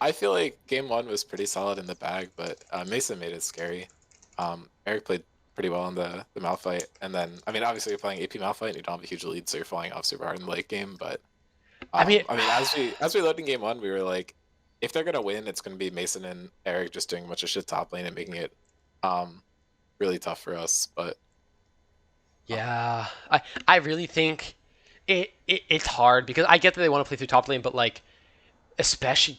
I feel like game 1 was pretty solid in the bag, but Mason made it scary. Eric played pretty well in the Malphite, and then I mean obviously you're playing AP Malphite and you don't have a huge lead, so you're flying off super hard in the late game. But I mean, as we loaded in game 1, we were like, if they're gonna win, it's gonna be Mason and Eric just doing a bunch of shit top lane and making it really tough for us. But yeah, I really think it's hard because I get that they want to play through top lane, but like especially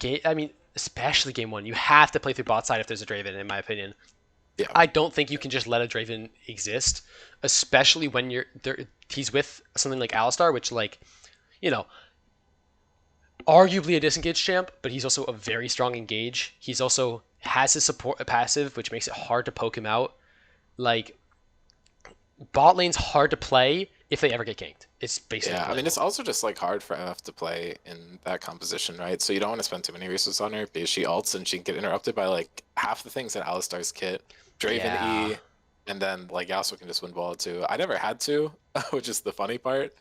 game 1, you have to play through bot side if there's a Draven, in my opinion. yeah, I don't think you can just let a Draven exist, especially when he's with something like Alistar, which like, you know, arguably a disengage champ, but he's also a very strong engage. He's also has his support passive, which makes it hard to poke him out. Like, bot lane's hard to play if they ever get ganked. It's basically yeah. I mean, it's also just like hard for MF to play in that composition, right? So you don't want to spend too many resources on her because she ults and she can get interrupted by like half the things in Alistar's kit. Draven Yeah. E, and then like Yasuo can just win ball too. I never had to, which is the funny part.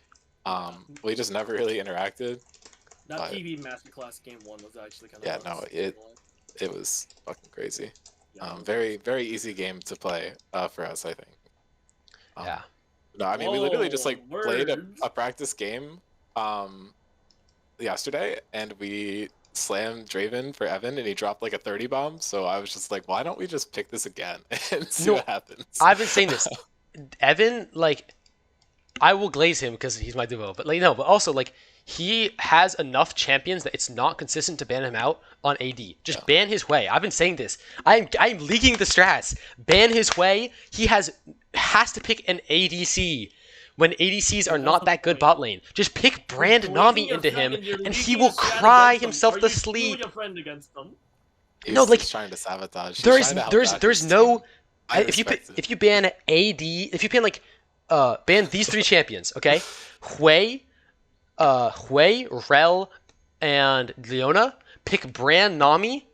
We just never really interacted. That But- PB Masterclass game 1 was actually kind of. Yeah, no, it was fucking crazy. Yeah. Very very easy game to play for us, I think. yeah. No, I mean we literally just like Whoa, played words. a practice game yesterday, and we slammed Draven for Evan, and he dropped like a 30 bomb. So I was just like, why don't we just pick this again and see No, what happens? I've been saying this. Evan, like, I will glaze him because he's my duo, but like no, but also like he has enough champions that it's not consistent to ban him out on AD. Just ban his way. I've been saying this. I'm leaking the strats. Ban his way. He has to pick an ADC when ADCs are not that good bot lane. Just pick Brand Nami into him, and he will cry himself to sleep. A friend against them? He's no, like, just trying to sabotage. He's There's trying to help out there's his no team. I if you respect it. if you ban AD, if you ban like ban these 3 champions, okay? Hui, Rel, and Leona, pick Bran Nami.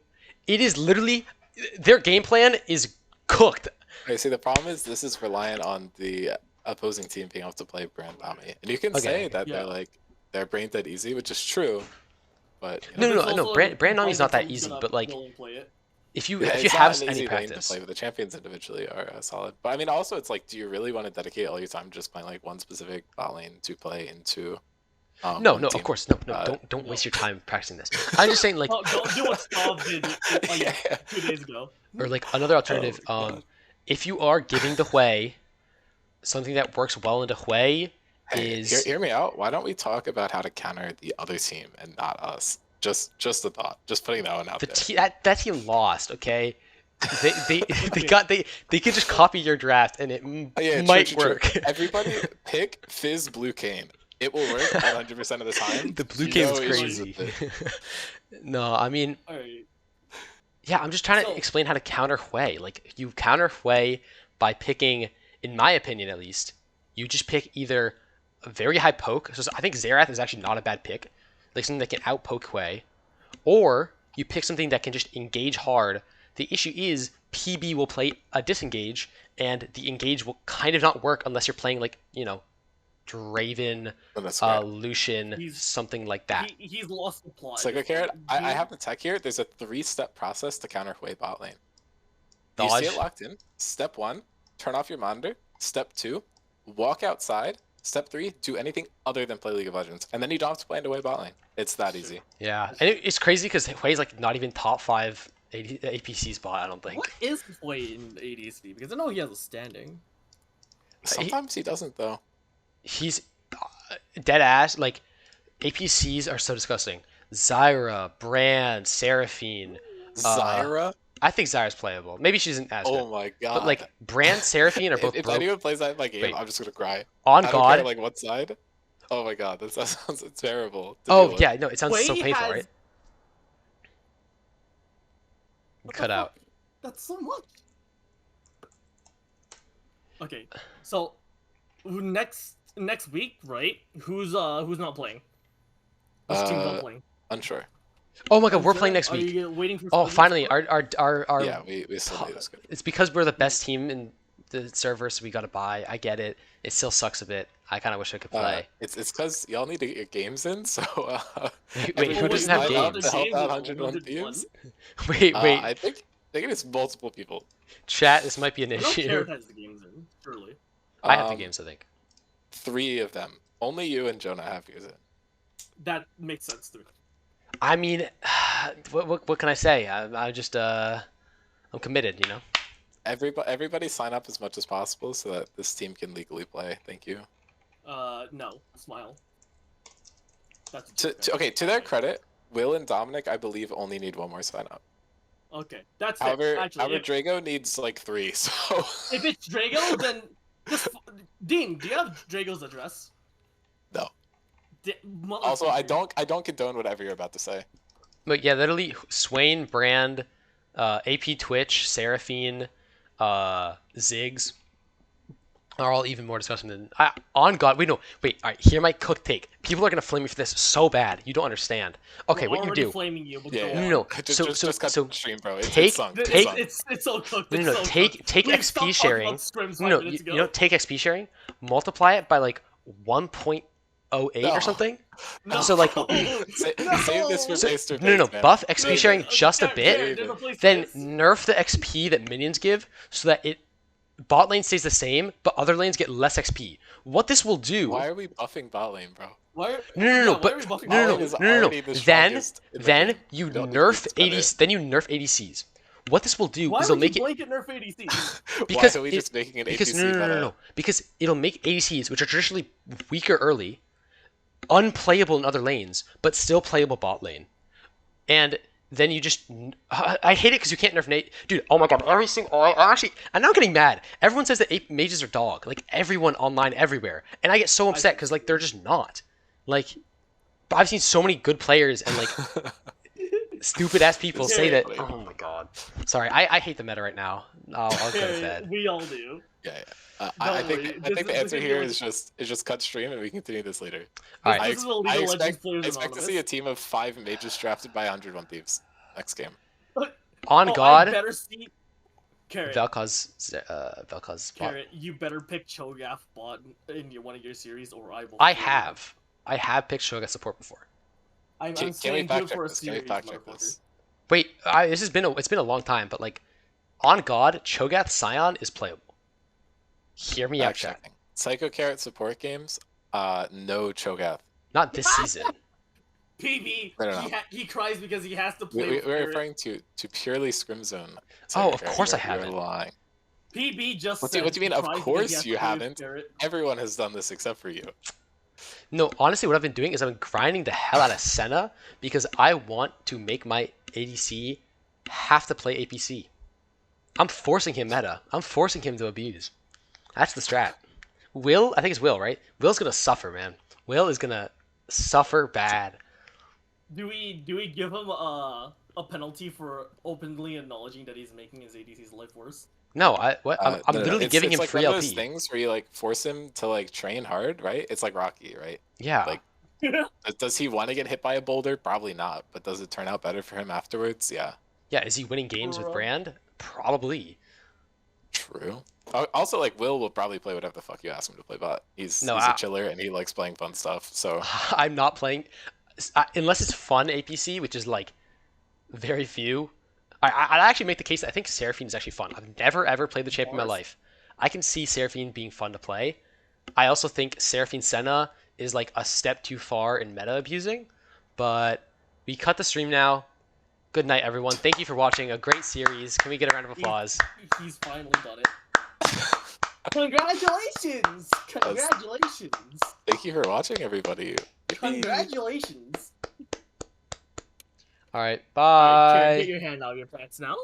It is literally their game plan is cooked. Okay, see, the problem is this is reliant on the opposing team being able to play Brand Nami, and you can Okay. say that Yeah. they're brain dead easy, which is true, but you know, No, There's also Brand Nami's not that who's easy, gonna but like go and play it. if you Yeah, if you it's have not an any easy lane to practice. play, but the champions individually are solid. But I mean, also it's like, do you really want to dedicate all your time just playing like one specific bot lane to play into No, one no, of team? course, no, no. Uh, Don't No. waste your time practicing this. I'm just saying, like, Don't do what Stav did yeah. 2 days ago. or like another Oh alternative. my God. If you are giving the Hui, something that works well into Hui Hey, is hear me out. Why don't we talk about how to counter the other team and not us? Just a thought. Just putting that one out the there. that team lost. Okay, they Okay. they could just copy your draft and it Oh, yeah, might true. work. Everybody pick Fizz Blue Cane. It will work 100% of the time. The blue Jesus game is No issues crazy. with it. No, I mean, Alright. yeah, I'm just trying to So- explain how to counter Hui. Like, you counter Hui by picking, in my opinion at least, you just pick either a very high poke. So I think Xerath is actually not a bad pick, like something that can out poke Hui, or you pick something that can just engage hard. The issue is PB will play a disengage, and the engage will kind of not work unless you're playing like, Draven, And that's fair. Lucian, He's- something like that. He's lost the plot. Psycho Carrot, I have the tech here. There's a 3-step process to counter Hui bot lane. You see Dodge. it locked in. Step 1, turn off your monitor. Step 2, walk outside. Step 3, do anything other than play League of Legends. And then you don't have to play into Hui bot lane. It's that easy. Yeah, and it's crazy because Hui's like not even top 5 APC spot, I don't think. What is Hui in ADC? Because I know he has a standing. Sometimes he doesn't, though. He's dead ass. Like, APCs are so disgusting. Zyra, Brand, Seraphine. Zyra? I think Zyra's playable. Maybe she isn't as Oh good. my god. But like, Brand, Seraphine are both if broke. anyone plays that in my game, Wait. I'm just gonna cry. On I don't God. care like what side. Oh my god, that sounds terrible. to Oh deal with. yeah, no, it sounds so Hui painful, has- right? What the Cut out. fuck? That's so much. Okay, so next week, right? Who's not playing? Which team's not playing? Unsure. Oh my God, we're Unsure? playing next Are week. you waiting for? Oh, Scrims finally, to start? our Yeah, we still need this. it's because we're the best team in the server, so we gotta buy. I get it. It still sucks a bit. I kind of wish I could play. It's because y'all need to get your games in, so Wait, who everybody doesn't have sign up games? to help Games out is 101 101. teams. Wait, I think it's multiple people. chat. This might be an I know issue. Carrot has the games in, surely. I have the Um, games, I think. 3 of them. Only you and Jonah have yours in. That makes sense to me. I mean, what can I say? I just I'm committed, Everybody sign up as much as possible so that this team can legally play. Thank you. No, smile. That's To their credit, Will and Dominic, I believe, only need 1 more sign up. Okay, that's it. However, Actually, Drago needs like 3, so if it's Drago, then Dean, do you have Drago's address? no. Di- Also, I motherfucker. don't condone whatever you're about to say. But yeah, literally, Swain, Brand, AP Twitch, Seraphine, Ziggs are all even more disgusting than on God. Wait, no, wait. All right, hear my cook take. People are gonna flame me for this so bad. You don't understand. Okay, We're what you already do? Flaming you, but Yeah, go yeah. on. No, Just cut so the stream, bro. take- It's sunk. It's, It's sunk. it's so cooked. No, It's no, so take cooked. take We've XP stopped talking sharing. about Scrims 5 No, no, minutes you ago. know, take XP sharing, multiply it by like 1.08 No. or something. No. So like, Save this for so, face-to-face, no, man. buff XP No, sharing just a Garrett, bit. Garrett, there's a place for Then this. nerf the XP that minions give so that bot lane stays the same, but other lanes get less XP. What this will do? Why are we buffing bot lane, bro? Why are, No, yeah, why but are we buffing no, no, Bot no, Lane? is no, no, already no. the Then strongest in the then game. you We don't need to nerf discredit 80s. Then you nerf ADCs. What this will do Why is it'll would make you it blanket nerf ADC? because Why are we just making an because APC no, because it'll make ADCs, which are traditionally weaker early, unplayable in other lanes, but still playable bot lane. And then you just I hate it because you can't nerf Nate. Dude, oh my God, I'm now getting mad. Everyone says that mages are dog. Like, everyone online everywhere. And I get so upset because like they're just not. Like, I've seen so many good players and like stupid ass people say that. Yeah. Oh my God. Sorry, I hate the meta right now. I'll go to bed. We all do. Yeah. Don't I worry, think this the is answer gonna here be is just cut stream and we continue this later. All right. This is a League of Legends Players I expect to see a Anonymous. team of 5 mages drafted by 101 Thieves next game. On Oh, I God, better see. Carrot, Vel'Koz. Carrot, you better pick Cho'Gath bot in one of your series, or I will. I flame have picked Shogun support before. I'm Can we saying do fact it check for a this? Can we series, fact check motherfucker. this? Wait, it's been a long time, but like, on God, Cho'Gath Scion is playable. Hear me out, Back chat. checking. Psycho Carrot support games, no Cho'Gath. Not this season. PB, No. he cries because he has to play We, with we're Barrett. referring to purely Scrim Zone. Oh, of Carrot. course I You're haven't. lying. PB just What said do you mean? he Of cries because he course has you to play with haven't. Barrett. Everyone has done this except for you. No, honestly, what I've been doing is I've been grinding the hell out of Senna because I want to make my ADC have to play APC. I'm forcing him meta. I'm forcing him to abuse. That's the strat. Will, I think it's Will, right? Will's gonna suffer, man. Will is gonna suffer bad. Do we give him a penalty for openly acknowledging that he's making his ADC's life worse? No, I'm No. literally giving It's him like free one of those LP. things where you like force him to like train hard, right? It's like Rocky, right? Yeah. Like, does he want to get hit by a boulder? Probably not. But does it turn out better for him afterwards? Yeah. Yeah, is he winning games with Bro. Brand? Probably. True. Also, like Will probably play whatever the fuck you ask him to play bot. He's a chiller and he likes playing fun stuff. So I'm not playing unless it's fun APC, which is like very few. I'd actually make the case that I think Seraphine is actually fun. I've never ever played the champion in my life. I can see Seraphine being fun to play. I also think Seraphine Senna is like a step too far in meta abusing. But we cut the stream now. Good night, everyone. Thank you for watching a great series. Can we get a round of applause? He's finally done it. Congratulations! Congratulations! thank you for watching, everybody. Congratulations! All right, Alright, Karen, bye. get your hand out of your pants now.